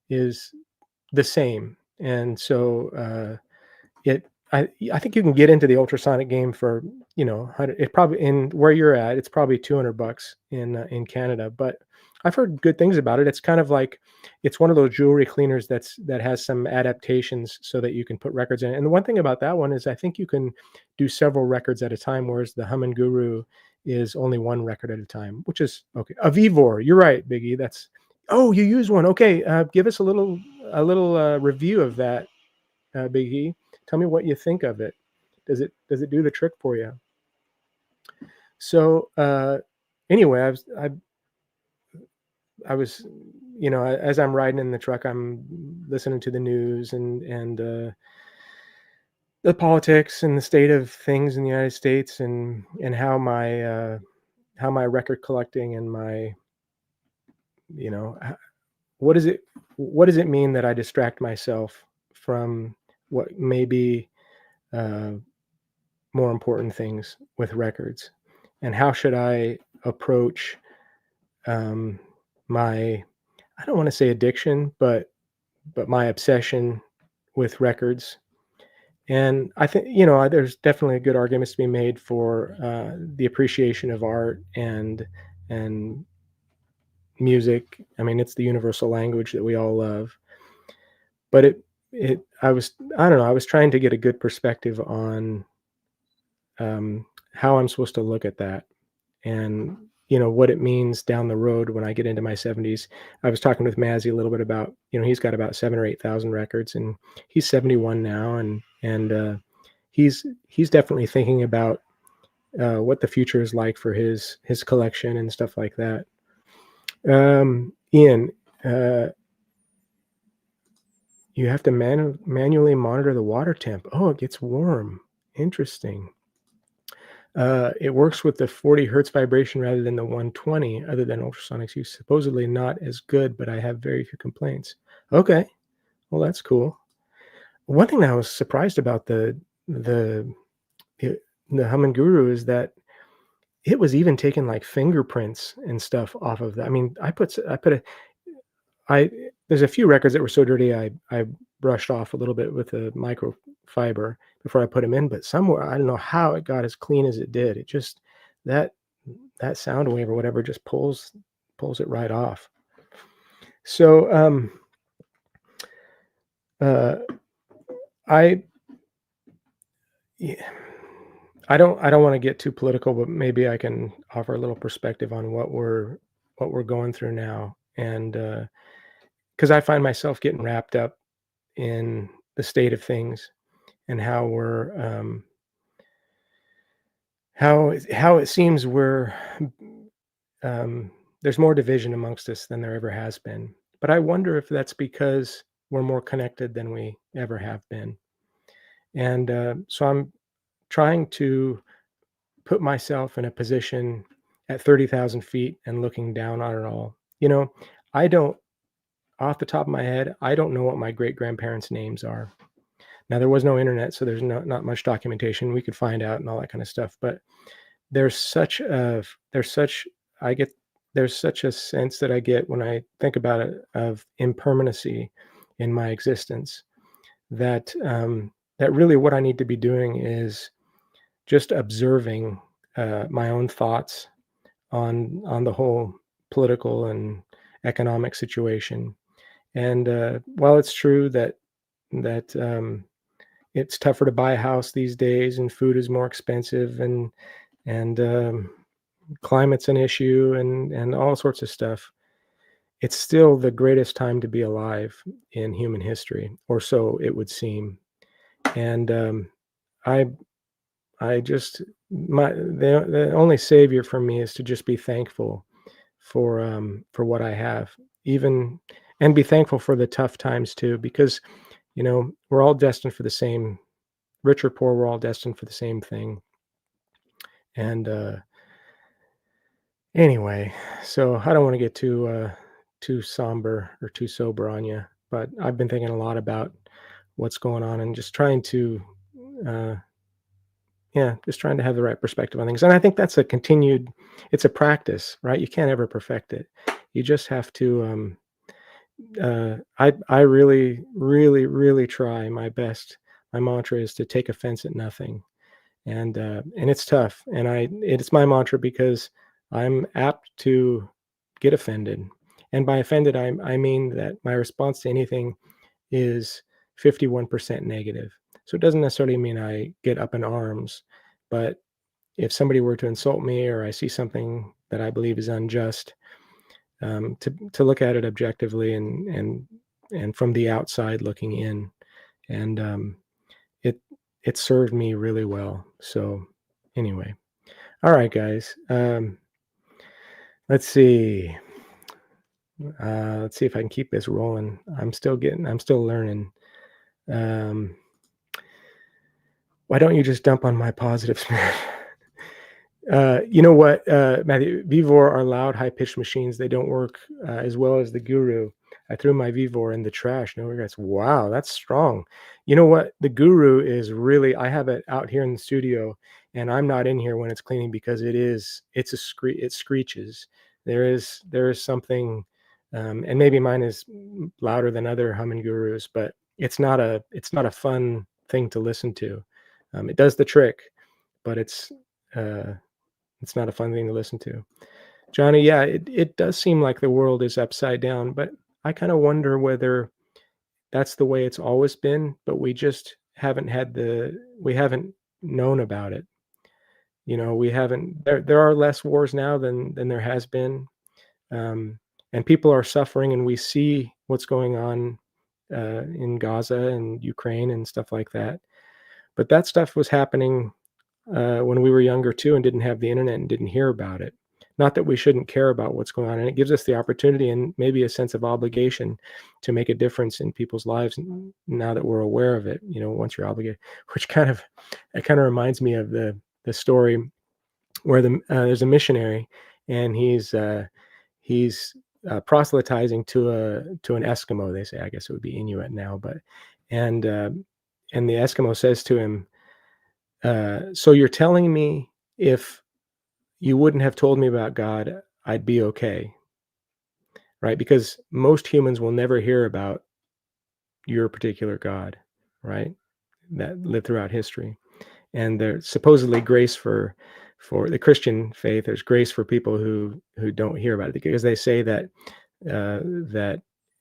the same, and so I think you can get into the ultrasonic game for it probably in where you're at. It's probably $200 in Canada, but I've heard good things about it. It's kind of like it's one of those jewelry cleaners that has some adaptations so that you can put records in it. And the one thing about that one is I think you can do several records at a time, whereas the Humming Guru is only one record at a time, which is okay. Avivor, you're right, Biggie. You use one. Okay, give us a little review of that, Biggie. Tell me what you think of it. Does it do the trick for you? So anyway, I was, as I'm riding in the truck, I'm listening to the news and the politics and the state of things in the United States and how my record collecting and my, what does it mean that I distract myself from what may be more important things with records, and how should I approach my, I don't want to say addiction, but my obsession with records. And I think there's definitely good arguments to be made for the appreciation of art and music. I mean, it's the universal language that we all love. But I don't know. I was trying to get a good perspective on how I'm supposed to look at that, and what it means down the road when I get into my 70s. I was talking with Mazzy a little bit about, he's got about 7,000 or 8,000 records, and he's 71 now, and he's definitely thinking about what the future is like for his collection and stuff like that. Ian, you have to manually monitor the water temp. Oh, it gets warm. Interesting. It works with the 40 hertz vibration rather than the 120, other than ultrasonics use. Supposedly not as good, but I have very few complaints. Okay, well that's cool. One thing that I was surprised about the the Human Guru is that it was even taking like fingerprints and stuff off of that. I mean, I put a I there's a few records that were so dirty I brushed off a little bit with a microfiber before I put them in, but somewhere I don't know how it got as clean as it did. It just that that sound wave or whatever just pulls it right off. So uh I yeah, I don't want to get too political, but maybe I can offer a little perspective on what we're going through now. And because I find myself getting wrapped up in the state of things and how we're how it seems we're um, there's more division amongst us than there ever has been. But I wonder if that's because we're more connected than we ever have been. And so I'm trying to put myself in a position at 30,000 feet and looking down on it all. You know, I don't, off the top of my head, I don't know what my great grandparents' names are. Now, there was no internet, so there's not much documentation. We could find out and all that kind of stuff. But there's such a, there's such, I get, there's such a sense that I get when I think about it of impermanency in my existence that, that really what I need to be doing is just observing my own thoughts on the whole political and economic situation. And while it's true that it's tougher to buy a house these days, and food is more expensive, and climate's an issue, and all sorts of stuff, it's still the greatest time to be alive in human history, or so it would seem. And I I just the only savior for me is to just be thankful for what I have, even and be thankful for the tough times too, because we're all destined for the same, rich or poor, we're all destined for the same thing. And anyway, so I don't want to get too somber or too sober on you, but I've been thinking a lot about what's going on and just trying to uh, yeah, just trying to have the right perspective on things. And I think that's a continued, it's a practice, right? You can't ever perfect it. You just have to, I really, really, really try my best. My mantra is to take offense at nothing. And it's tough. And it's my mantra because I'm apt to get offended. And by offended, I mean that my response to anything is 51% negative. So it doesn't necessarily mean I get up in arms, but if somebody were to insult me or I see something that I believe is unjust, to look at it objectively and from the outside looking in, and it it served me really well. So anyway, all right, guys. Let's see. Let's see if I can keep this rolling. I'm still learning. Um, why don't you just dump on my positives, man? You know what, Matthew? Vivor are loud, high-pitched machines. They don't work as well as the Guru. I threw my Vivor in the trash. No regrets. Wow, that's strong. You know what? The Guru is really. I have it out here in the studio, and I'm not in here when it's cleaning because it's a it screeches. There is something, and maybe mine is louder than other humming Gurus, but it's not a fun thing to listen to. It does the trick, but uh, it's not a fun thing to listen to. Johnny, yeah, it does seem like the world is upside down, but I kind of wonder whether that's the way it's always been, but we just we haven't known about it. We haven't, there are less wars now than there has been. And people are suffering, and we see what's going on in Gaza and Ukraine and stuff like that. But that stuff was happening when we were younger too, and didn't have the internet and didn't hear about it. Not that we shouldn't care about what's going on, and it gives us the opportunity and maybe a sense of obligation to make a difference in people's lives now that we're aware of it. Once you're obligated, which it kind of reminds me of the story. where there's a missionary, and he's proselytizing to an Eskimo. They say, I guess it would be Inuit now, but and uh, and the Eskimo says to him, "So you're telling me if you wouldn't have told me about God, I'd be okay, right? Because most humans will never hear about your particular God, right? That lived throughout history." And there's supposedly grace for the Christian faith. There's grace for people who don't hear about it, because they say that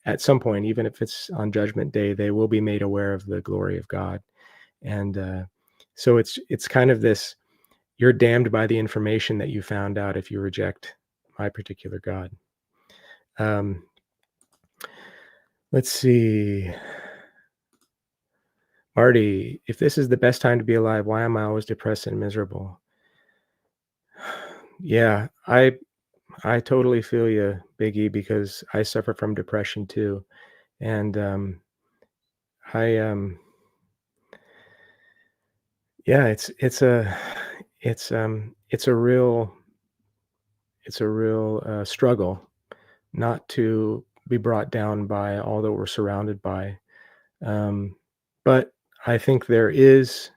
at some point, even if it's on Judgment Day, they will be made aware of the glory of God. And so it's kind of this: you're damned by the information that you found out if you reject my particular God. Um, let's see. Marty, if this is the best time to be alive, why am I always depressed and miserable? Yeah, I totally feel you, Biggie, because I suffer from depression too. And I yeah, it's a real struggle not to be brought down by all that we're surrounded by. Um, but I think there is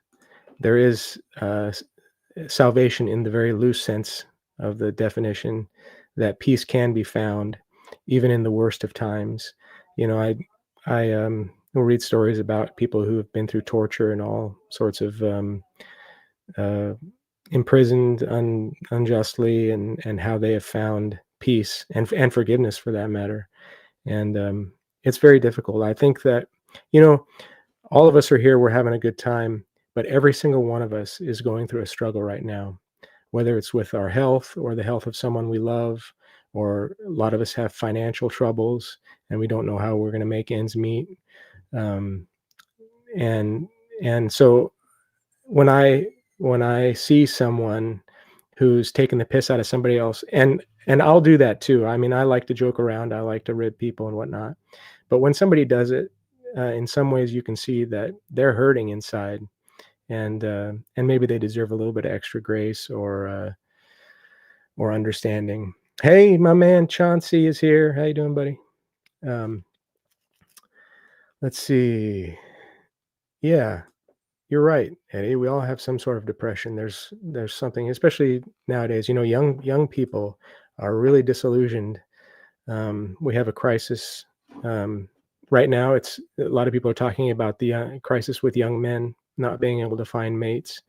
salvation in the very loose sense of the definition, that peace can be found even in the worst of times. You know, I will read stories about people who have been through torture and all sorts of uh, imprisoned unjustly, and how they have found peace and forgiveness, for that matter. And it's very difficult. I think that, you know, all of us are here, we're having a good time, but every single one of us is going through a struggle right now, whether it's with our health or the health of someone we love, or a lot of us have financial troubles and we don't know how we're going to make ends meet. Um, and and so when I see someone who's taking the piss out of somebody else, and I'll do that too. I mean, I like to joke around, I like to rib people and whatnot. But when somebody does it, in some ways you can see that they're hurting inside, and maybe they deserve a little bit of extra grace or understanding. Hey, my man Chauncey is here. How you doing, buddy? Um, let's see. Yeah, you're right, Eddie. We all have some sort of depression. There's something, especially nowadays. You know, young people are really disillusioned. We have a crisis um, right now. It's a lot of people are talking about the crisis with young men not being able to find mates,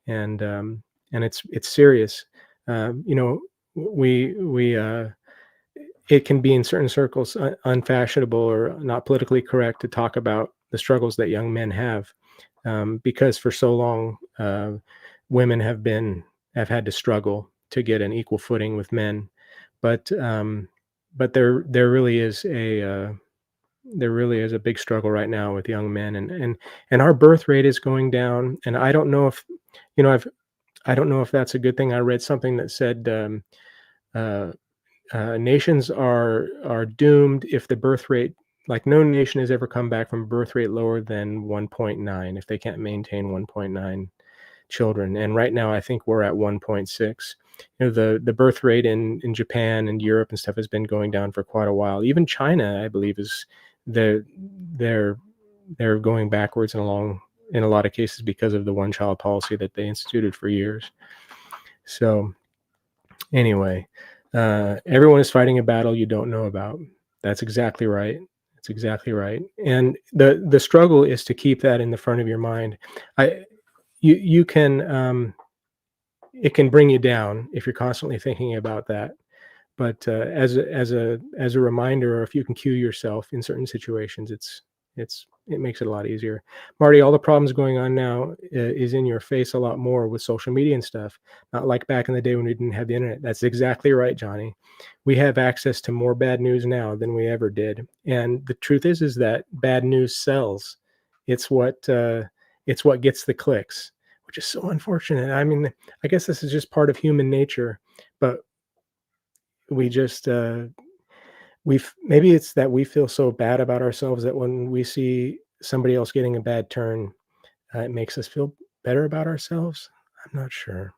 and it's serious. You know, we it can be in certain circles unfashionable or not politically correct to talk about the struggles that young men have, because for so long women have had to struggle to get an equal footing with men. But um, but there really is a big struggle right now with young men, and our birth rate is going down. And I don't know if, you know, I don't know if that's a good thing. I read something that said uh, nations are doomed if the birth rate, like no nation has ever come back from a birth rate lower than 1.9 if they can't maintain 1.9 children. And right now I think we're at 1.6. You know, the birth rate in Japan and Europe and stuff has been going down for quite a while. Even China, I believe, is they're they're they're going backwards and along in a lot of cases because of the one child policy that they instituted for years. So anyway, everyone is fighting a battle you don't know about. That's exactly right. That's exactly right. And the struggle is to keep that in the front of your mind. I you can it can bring you down if you're constantly thinking about that. But as a reminder, or if you can cue yourself in certain situations, it makes it a lot easier. Marty, all the problems going on now is in your face a lot more with social media and stuff. Not like back in the day when we didn't have the internet. That's exactly right, Johnny. We have access to more bad news now than we ever did. And the truth is that bad news sells. It's what uh, it's what gets the clicks, which is so unfortunate. I mean, I guess this is just part of human nature, but we just maybe it's that we feel so bad about ourselves that when we see somebody else getting a bad turn, it makes us feel better about ourselves. I'm not sure.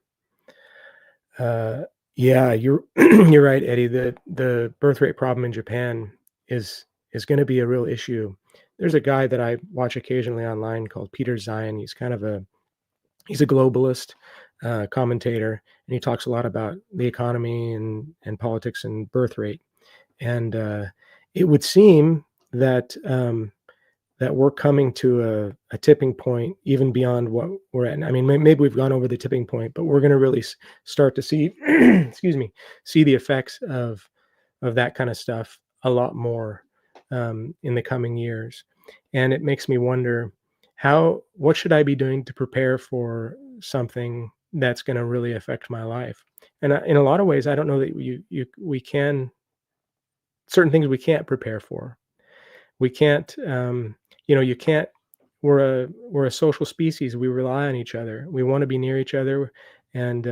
Uh, yeah, you're you're right, Eddie. The birth rate problem in Japan is is going to be a real issue. There's a guy that I watch occasionally online called Peter Zion. He's a globalist commentator, and he talks a lot about the economy and politics and birth rate. And it would seem that that we're coming to a tipping point even beyond what we're at. I mean, maybe we've gone over the tipping point, but we're going to really start to see, excuse me, see the effects of that kind of stuff a lot more in the coming years. And it makes me wonder what should I be doing to prepare for something that's going to really affect my life? And in a lot of ways, I don't know that we can certain things we can't prepare for. We can't, you can't. We're a social species. We rely on each other. We want to be near each other, and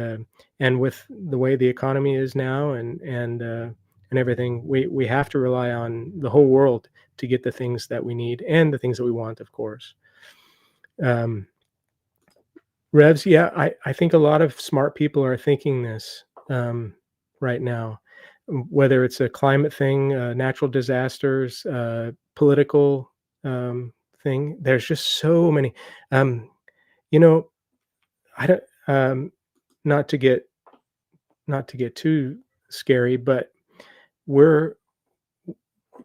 with the way the economy is now, and everything, we have to rely on the whole world to get the things that we need and the things that we want, of course. Um, Revs, yeah, I think a lot of smart people are thinking this right now, whether it's a climate thing, natural disasters, political thing. There's just so many. Um, you know, I don't. Not to get not to get too scary, but we're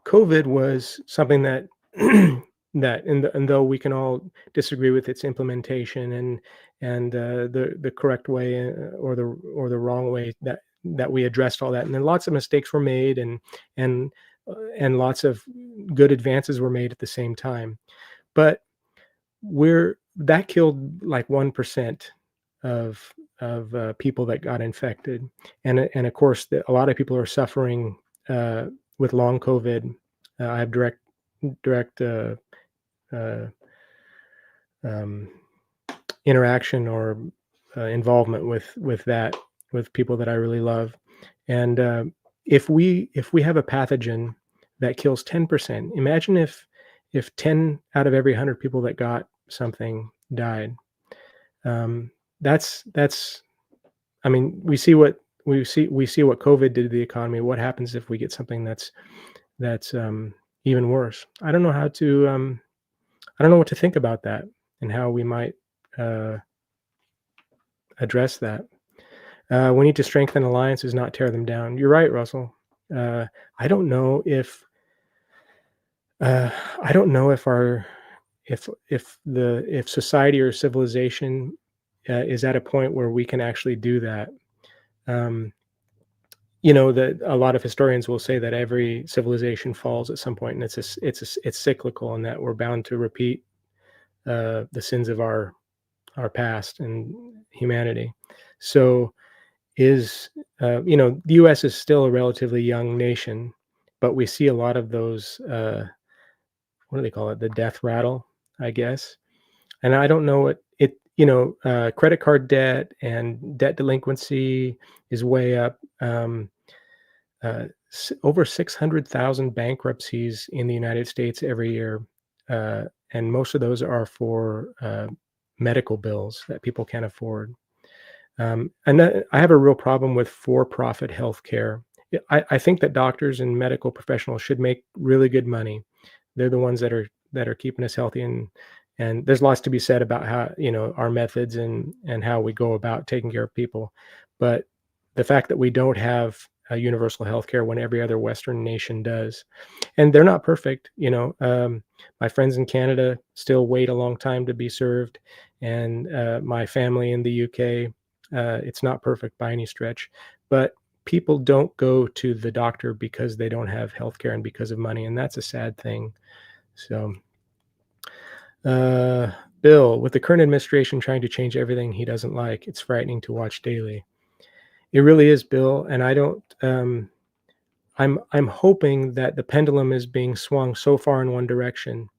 COVID was something that and though we can all disagree with its implementation and the correct way or the wrong way that we addressed all that, and then lots of mistakes were made and and lots of good advances were made at the same time. But we're that killed like 1% of people that got infected, and of course a lot of people are suffering uh, with long COVID. I have direct uh, um, interaction or involvement with that with people that I really love. And if we have a pathogen that kills 10%, imagine if 10 out of every 100 people that got something died. Um, that's I mean, we see what COVID did to the economy. What happens if we get something that's even worse? I don't know what to think about that and how we might uh, address that. We need to strengthen alliances, not tear them down. You're right, Russell. Uh, I don't know if uh, I don't know if our if society or civilization is at a point where we can actually do that. Um, that a lot of historians will say that every civilization falls at some point, and it's cyclical, and that we're bound to repeat the sins of our past and humanity. So is the U.S. is still a relatively young nation, but we see a lot of those what do they call it? The death rattle, I guess. And I don't know what it credit card debt and debt delinquency is way up. Over 600,000 bankruptcies in the United States every year, and most of those are for medical bills that people can't afford. I have a real problem with for-profit healthcare. I think that doctors and medical professionals should make really good money. They're the ones that are keeping us healthy, and there's lots to be said about how our methods and how we go about taking care of people. But the fact that we don't have a universal healthcare when every other Western nation does, and they're not perfect. My friends in Canada still wait a long time to be served, and my family in the UK, it's not perfect by any stretch, but people don't go to the doctor because they don't have healthcare and because of money, and that's a sad thing. So, uh, Bill, with the current administration trying to change everything he doesn't like, it's frightening to watch daily. It really is, Bill, and I don't. I'm hoping that the pendulum is being swung so far in one direction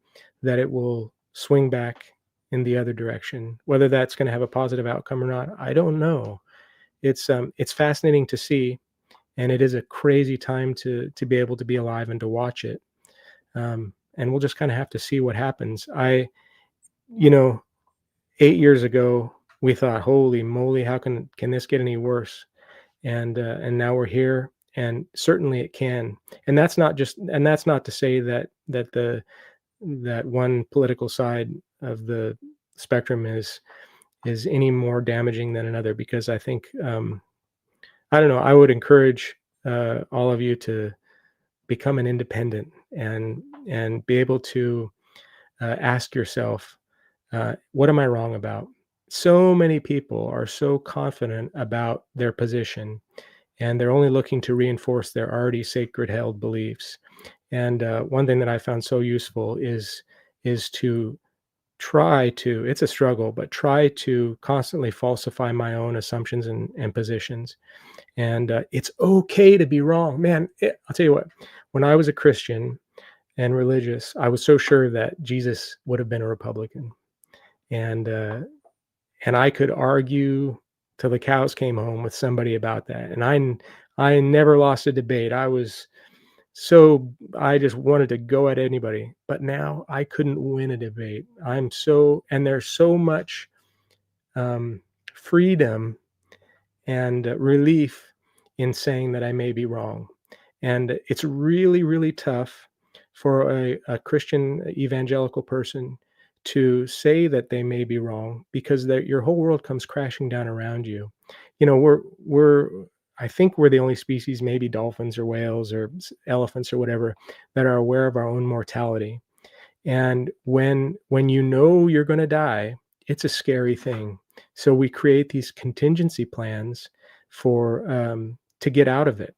that it will swing back in the other direction. Whether that's going to have a positive outcome or not, I don't know. It's fascinating to see, and it is a crazy time to be able to be alive and to watch it. And we'll just kind of have to see what happens. You know, 8 years ago, we thought, "Holy moly, how can this get any worse?" and now we're here, and certainly it can. And that's not to say that one political side of the spectrum is any more damaging than another, because I think, I don't know, I would encourage all of you to become an independent, and be able to ask yourself, what am I wrong about? So many people are so confident about their position, and they're only looking to reinforce their already sacred held beliefs. And one thing that I found so useful is to try to, it's a struggle, but try to constantly falsify my own assumptions and positions. And it's okay to be wrong, man. I'll tell you what, when I was a Christian and religious, I was so sure that Jesus would have been a Republican. And and I could argue till the cows came home with somebody about that. And I never lost a debate. I just wanted to go at anybody. But now I couldn't win a debate. And there's so much um, freedom and relief in saying that I may be wrong. And it's really, really tough for a Christian evangelical person to say that they may be wrong, because your whole world comes crashing down around you. You know, I think we're the only species, maybe dolphins or whales or elephants or whatever, that are aware of our own mortality. And when you know you're going to die, it's a scary thing. So we create these contingency plans for to get out of it.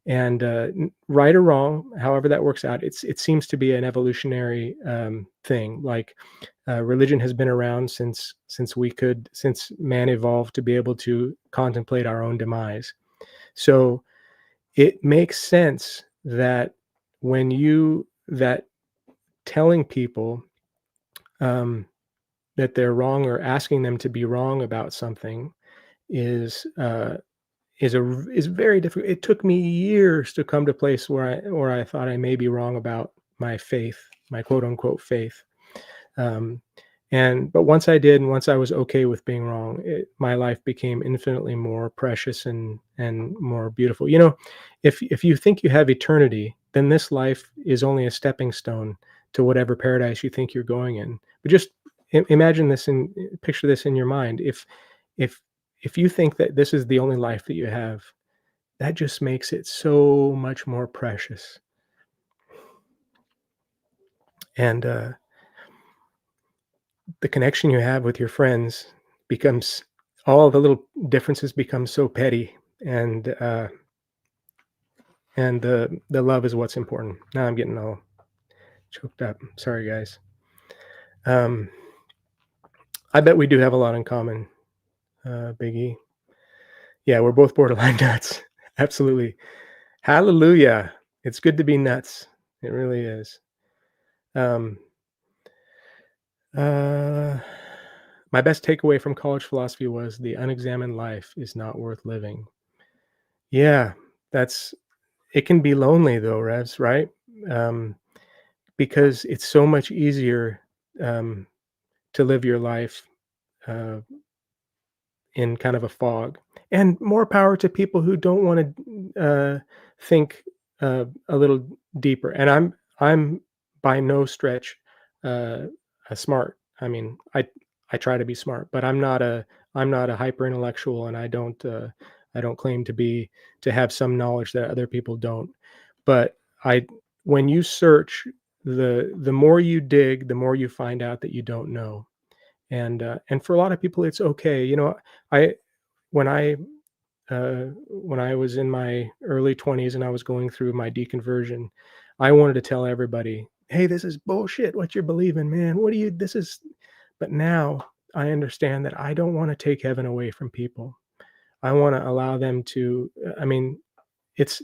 And right or wrong, however that works out, it seems to be an evolutionary thing. Like religion has been around since man evolved to be able to contemplate our own demise. So it makes sense that when you that telling people um, that they're wrong, or asking them to be wrong about something, is is very difficult. It took me years to come to a place where I thought I may be wrong about my faith, my quote unquote faith. Um, but once I did, and once I was okay with being wrong, my life became infinitely more precious and more beautiful. You know, if you think you have eternity, then this life is only a stepping stone to whatever paradise you think you're going in. But just imagine this, and picture this in your mind. If if you think that this is the only life that you have, that just makes it so much more precious. And the connection you have with your friends becomes, all the little differences become so petty, and the love is what's important. Now I'm getting all choked up. Sorry, guys. Um, I bet we do have a lot in common, Biggie. Yeah, we're both borderline nuts. Absolutely. Hallelujah. It's good to be nuts. It really is. Um, uh, my best takeaway from college philosophy was the unexamined life is not worth living. Yeah, that's it can be lonely though, Revs, right? Um, because it's so much easier um, to live your life uh, in kind of a fog. And more power to people who don't want to think a little deeper. And I'm by no stretch uh, smart. I mean, I try to be smart, but I'm not a hyper intellectual, and I don't claim to have some knowledge that other people don't. But I when you search, the more you dig, the more you find out that you don't know. And for a lot of people, it's okay. You know, I when I when I was in my early 20s and I was going through my deconversion, I wanted to tell everybody, "Hey, this is bullshit. What you're believing, man. What do you? This is." But now I understand that I don't want to take heaven away from people. I want to allow them to. I mean, it's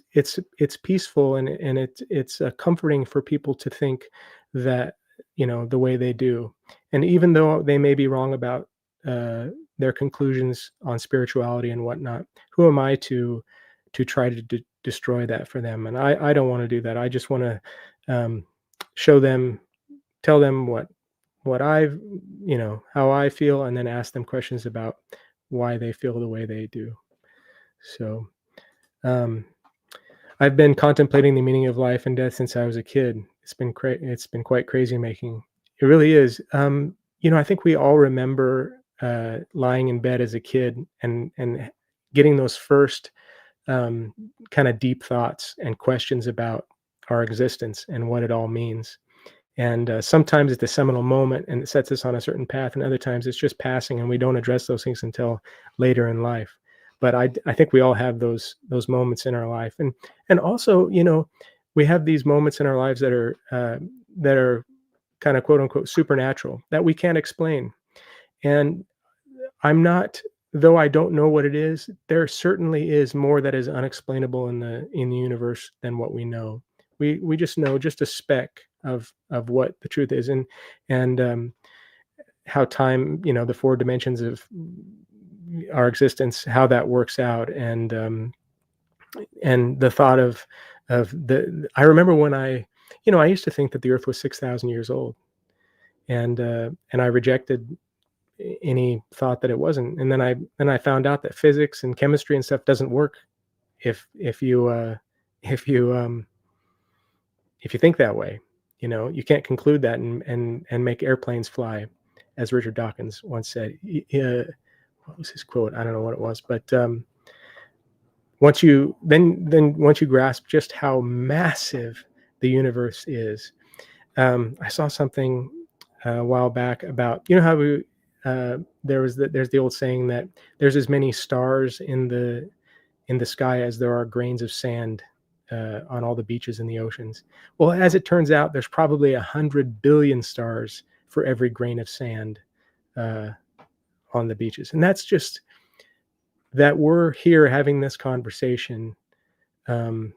peaceful, and it's comforting for people to think that, you know, the way they do. And even though they may be wrong about uh, their conclusions on spirituality and whatnot, who am I to try to destroy that for them? And I don't want to do that. I just want to show them, tell them what I've, you know, how I feel, and then ask them questions about why they feel the way they do. So Um, I've been contemplating the meaning of life and death since I was a kid. It's been quite crazy making. It really is. I think we all remember lying in bed as a kid and getting those first um, kind of deep thoughts and questions about our existence and what it all means. And sometimes it's a seminal moment and it sets us on a certain path, and other times it's just passing, and we don't address those things until later in life. But I think we all have those moments in our life, and also, we have these moments in our lives that are kind of quote unquote supernatural that we can't explain. And I'm not, though I don't know what it is, there certainly is more that is unexplainable in the universe than what we know. We just know just a speck of what the truth is, and how time, the four dimensions of our existence, how that works out, and the thought of the. I remember when I used to think that the Earth was 6,000 years old, and I rejected any thought that it wasn't. And then I found out that physics and chemistry and stuff doesn't work if you if you if you think that way. You can't conclude that and make airplanes fly, as Richard Dawkins once said. What was his quote? I don't know what it was, but once you grasp just how massive the universe is. I saw something a while back about, how there's the old saying that there's as many stars in the sky as there are grains of sand on all the beaches and the oceans. Well, as it turns out, there's probably 100 billion stars for every grain of sand uh, on the beaches, and that's just that we're here having this conversation. Um,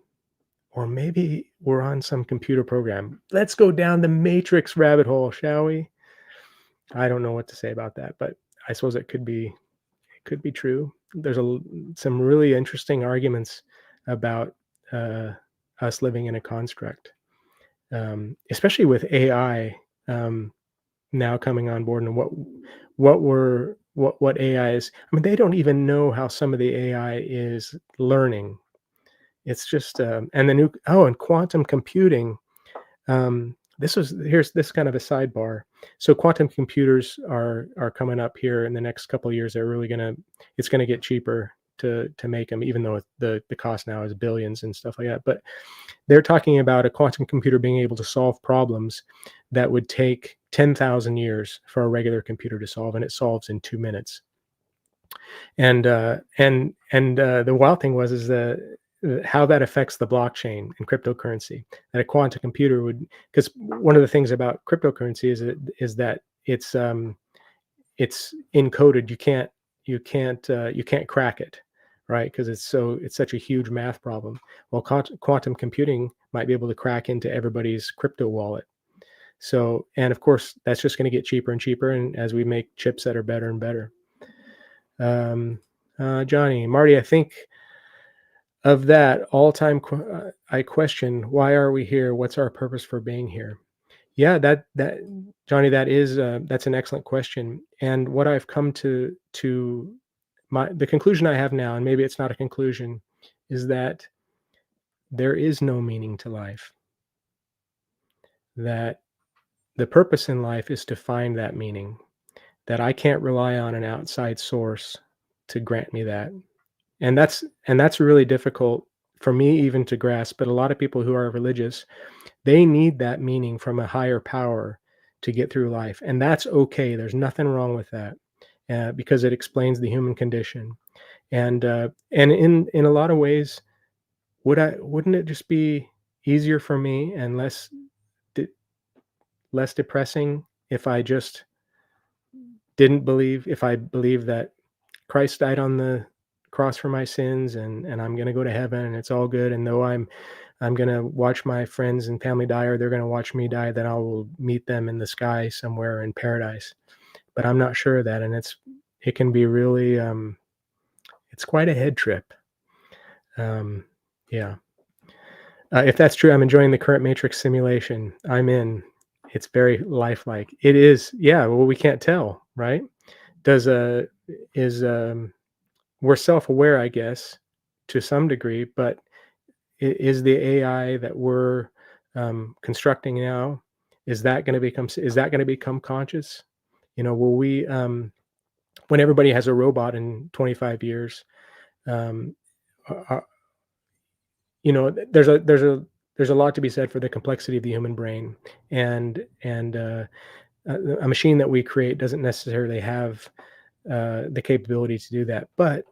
or maybe we're on some computer program. Let's go down the matrix rabbit hole, shall we? I don't know what to say about that, but I suppose it could be true. There's some really interesting arguments about uh, us living in a construct, especially with AI now coming on board, and what AI is. I mean, they don't even know how some of the AI is learning. It's just and the new and quantum computing. Here's this kind of a sidebar. So quantum computers are coming up here in the next couple of years. They're really it's gonna get cheaper to make them, even though the cost now is billions and stuff like that. But they're talking about a quantum computer being able to solve problems that would take 10,000 years for a regular computer to solve, and it solves in 2 minutes. And the wild thing was is the how that affects the blockchain and cryptocurrency. That a quantum computer would, because one of the things about cryptocurrency is that it's encoded. You can't crack it, right? Because it's such a huge math problem. Well, quantum computing might be able to crack into everybody's crypto wallet. So, and of course, that's just going to get cheaper and cheaper, and as we make chips that are better and better. Johnny, Marty, I think of that all time. I question, why are we here? What's our purpose for being here? Yeah, that Johnny, that's an excellent question. And what I've come to the conclusion I have now, and maybe it's not a conclusion, is that there is no meaning to life. That the purpose in life is to find that meaning. That I can't rely on an outside source to grant me that. And that's really difficult for me even to grasp. But a lot of people who are religious, they need that meaning from a higher power to get through life, and that's okay. There's nothing wrong with that, because it explains the human condition. And in a lot of ways, wouldn't it just be easier for me and de- less depressing if I just didn't believe if I believe that Christ died on the cross for my sins, and I'm going to go to heaven and it's all good, and though I'm going to watch my friends and family die, or they're going to watch me die, then I will meet them in the sky somewhere in paradise. But I'm not sure of that, and it can be really it's quite a head trip. um, yeah. If that's true, I'm enjoying the current matrix simulation I'm in. It's very lifelike. It is. Yeah, well, we can't tell, right? Does is We're self-aware, I guess. to some degree, but is the AI that we're constructing now, is that going to become conscious? Will we, when everybody has a robot in 25 years, um, uh, there's a lot to be said for the complexity of the human brain, and a machine that we create doesn't necessarily have the capability to do that. But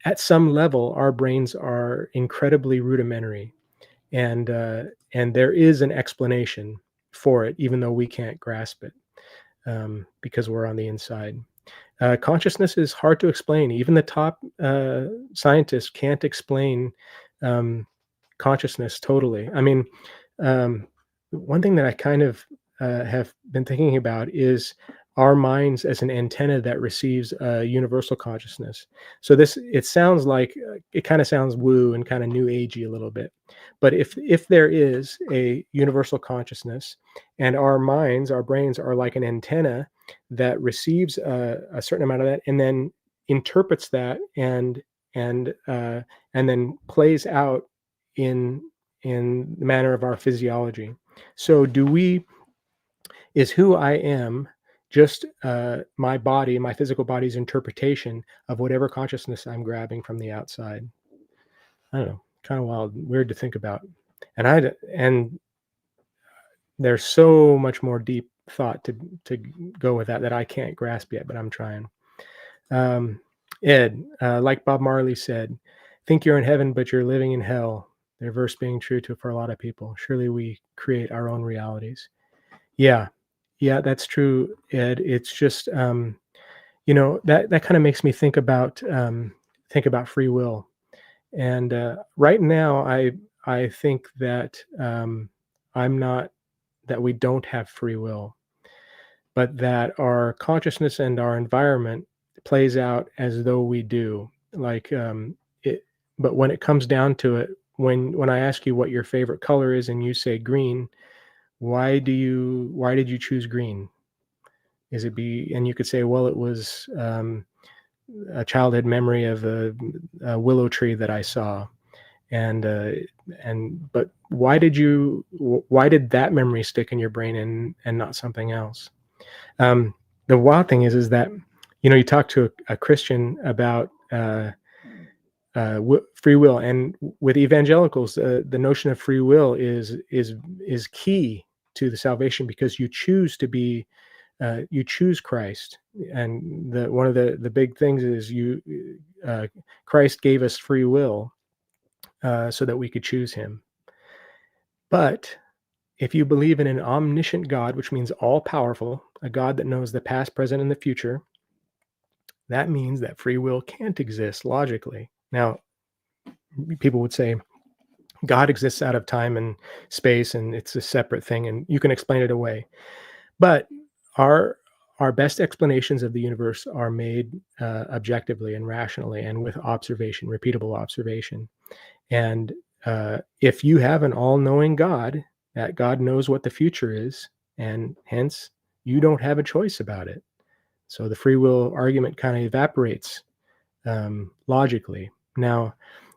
at some level, our brains are incredibly rudimentary, and uh, and there is an explanation for it, even though we can't grasp it because we're on the inside. Consciousness is hard to explain. Even the top scientists can't explain um, consciousness totally. I mean, um, one thing that I kind of have been thinking about is our minds as an antenna that receives universal consciousness. So it sounds like it kind of sounds woo and kind of new agey a little bit, but if there is a universal consciousness, and our brains are like an antenna that receives a certain amount of that, and then interprets that and then plays out in the manner of our physiology. So is who I am just my body, my physical body's interpretation of whatever consciousness I'm grabbing from the outside? I don't know, kind of wild, weird to think about. And there's so much more deep thought to go with that I can't grasp yet, but I'm trying. Um, Ed, like Bob Marley said, think you're in heaven, but you're living in hell. Their verse being true to for a lot of people. Surely we create our own realities. Yeah, yeah, that's true, Ed. It's just that kind of makes me think about free will. And right now, I think that I'm not that we don't have free will, but that our consciousness and our environment plays out as though we do. Like it, but when it comes down to it, when I ask you what your favorite color is and you say green, why did you choose green? And you could say, well, it was a childhood memory of a willow tree that I saw, and but why did that memory stick in your brain and not something else? The wild thing is that you talk to a Christian about free will, and with evangelicals, the notion of free will is key to the salvation, because you choose Christ, and one of the big things is Christ gave us free will so that we could choose Him. But if you believe in an omniscient God, which means all powerful, a God that knows the past, present, and the future, that means that free will can't exist logically. Now, people would say God exists out of time and space, and it's a separate thing, and you can explain it away. But our our best explanations of the universe are made objectively and rationally, and with observation, repeatable observation. And if you have an all-knowing God, that God knows what the future is, and hence you don't have a choice about it. So the free will argument kind of evaporates logically. Now,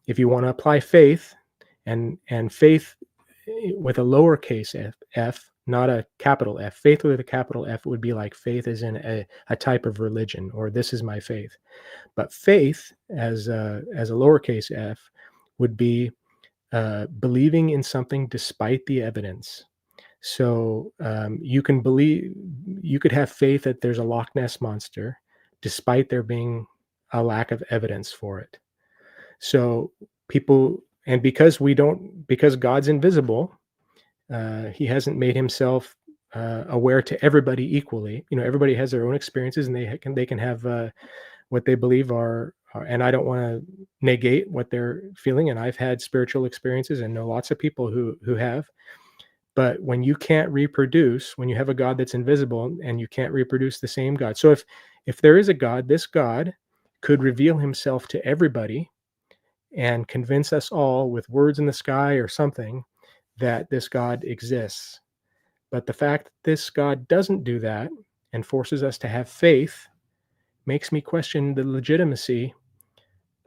if you want to apply faith, and faith with a lowercase f, not a capital F. Faith with a capital F would be like faith is in a type of religion, or this is my faith. But faith as a lowercase f would be believing in something despite the evidence. So you could have faith that there's a Loch Ness monster, despite there being a lack of evidence for it. So people, and because God's invisible, He hasn't made Himself aware to everybody equally. Everybody has their own experiences, and they can have what they believe and I don't want to negate what they're feeling. And I've had spiritual experiences and know lots of people who have. But when you can't reproduce, when you have a God that's invisible and you can't reproduce the same God. So if there is a God, this God could reveal Himself to everybody and convince us all with words in the sky or something that this God exists. But the fact that this God doesn't do that and forces us to have faith makes me question the legitimacy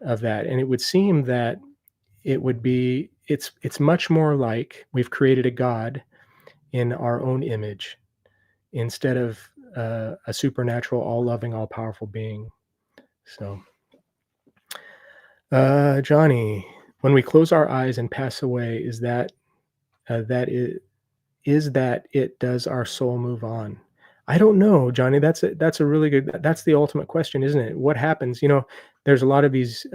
of that. And it would seem that it would be it's much more like we've created a God in our own image instead of a supernatural, all-loving, all-powerful being. So, Johnny, when we close our eyes and pass away, that is that it does our soul move on? I don't know, Johnny. That's a really good. That's the ultimate question, isn't it? What happens? There's a lot of these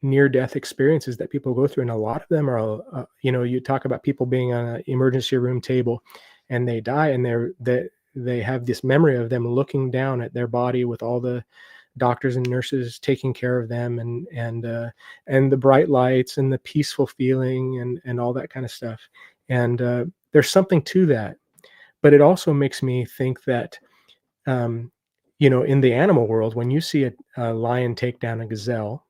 near-death experiences that people go through, and a lot of them are, you talk about people being on an emergency room table, and they die, and they have this memory of them looking down at their body with all the doctors and nurses taking care of them, and the bright lights and the peaceful feeling and all that kind of stuff. And there's something to that, but it also makes me think that um, in the animal world, when you see a lion take down a gazelle,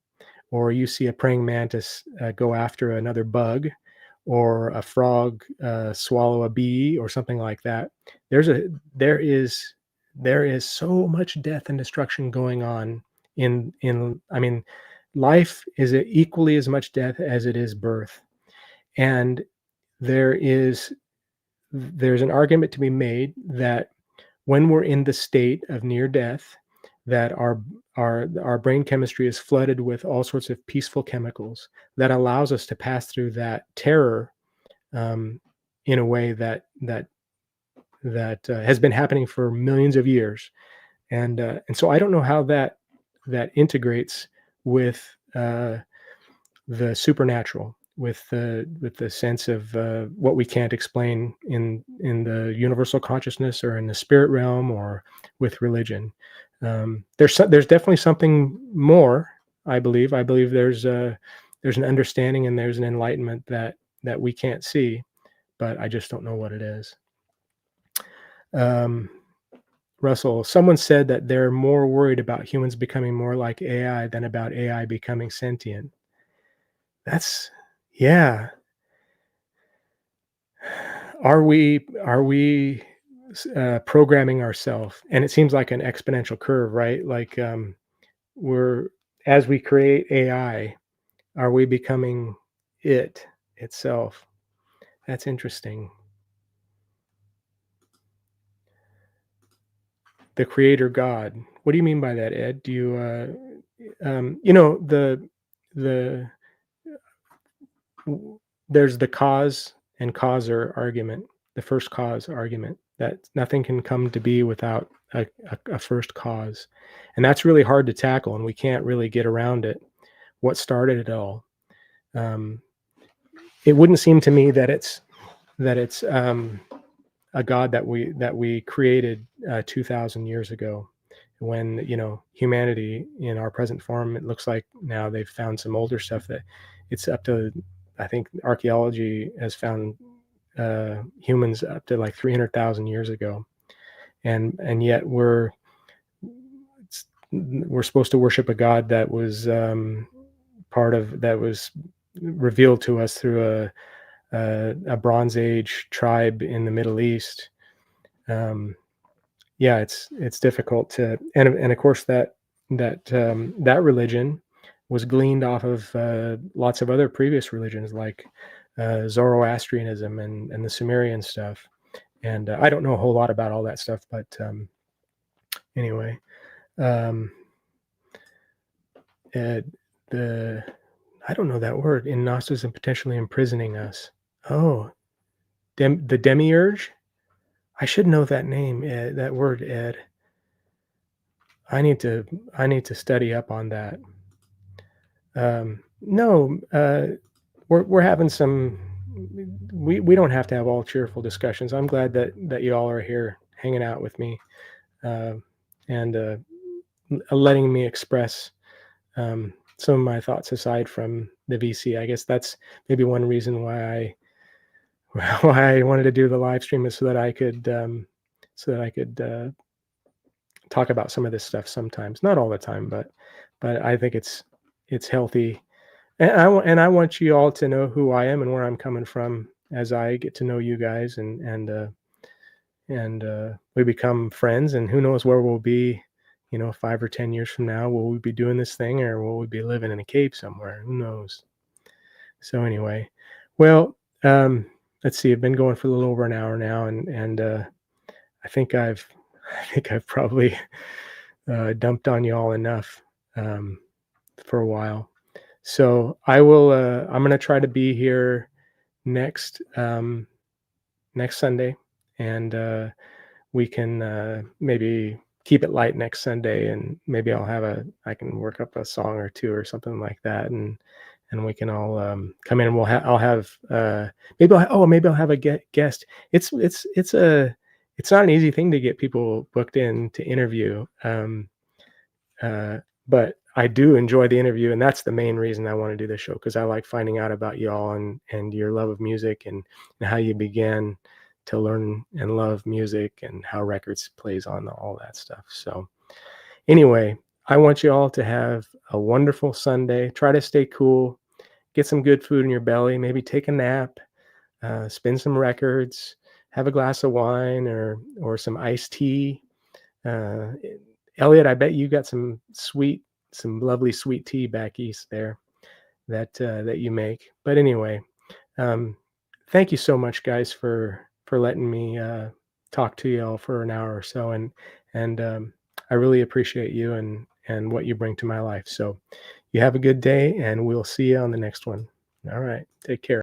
or you see a praying mantis go after another bug, or a frog swallow a bee, or something like that, there's a there is so much death and destruction going on in I mean, life is equally as much death as it is birth. And there is there's an argument to be made that when we're in the state of near death, that our brain chemistry is flooded with all sorts of peaceful chemicals that allows us to pass through that terror, um, in a way that has been happening for millions of years. And so I don't know how that integrates with the supernatural, with the sense of what we can't explain in the universal consciousness, or in the spirit realm, or with religion. There's definitely something more. I believe there's an understanding, and there's an enlightenment that we can't see, but I just don't know what it is. Um, Russell, someone said that they're more worried about humans becoming more like AI than about AI becoming sentient. That's Yeah. Are we programming ourselves? And it seems like an exponential curve, right? Like, we're as we create AI, are we becoming it itself? That's interesting. The creator God. What do you mean by that, Ed? Do you the there's the cause and causer argument, the first cause argument, that nothing can come to be without a first cause. And that's really hard to tackle, and we can't really get around it. What started it all? Um, it wouldn't seem to me that it's a God that we created 2,000 years ago, when humanity in our present form, it looks like now they've found some older stuff that it's up to, I think archaeology has found humans up to like 300,000 years ago, and yet we're supposed to worship a God that was that was revealed to us through a Bronze Age tribe in the Middle East. Yeah, it's difficult to, and of course that religion was gleaned off of lots of other previous religions, like Zoroastrianism and the Sumerian stuff. And I don't know a whole lot about all that stuff, but anyway, um, uh, the I don't know that word, in Gnosticism, potentially imprisoning us. Oh, the demiurge. I should know that name, Ed, that word, Ed. I need to study up on that. No, we're having some. We don't have to have all cheerful discussions. I'm glad that you all are here hanging out with me, uh, and letting me express some of my thoughts aside from the VC. I guess that's maybe one reason why I why I wanted to do the live stream, is so that I could talk about some of this stuff sometimes, not all the time, but I think it's healthy. And I want you all to know who I am and where I'm coming from as I get to know you guys, and we become friends, and who knows where we'll be, 5 or 10 years from now. Will we be doing this thing, or will we be living in a cave somewhere? Who knows? So anyway, well, let's see. I've been going for a little over an hour now, and I think I've I think I've probably dumped on you all enough um, for a while. So I will. I'm going to try to be here next next Sunday, and we can maybe keep it light next Sunday, and maybe I can work up a song or two or something like that, and we can all come in, and I'll have maybe I'll have a guest. It's not an easy thing to get people booked in to interview. Uh, but I do enjoy the interview, and that's the main reason I want to do this show because I like finding out about y'all and your love of music and how you began to learn and love music and how records plays on all that stuff. So anyway, I want you all to have a wonderful Sunday. Try to stay cool, get some good food in your belly, maybe take a nap, spin some records, have a glass of wine or some iced tea. Uh, Elliot, I bet you got some lovely sweet tea back east there that you make. But anyway, um, thank you so much, guys, for letting me talk to y'all for an hour or so, and I really appreciate you and what you bring to my life. So, you have a good day, and we'll see you on the next one. All right, take care.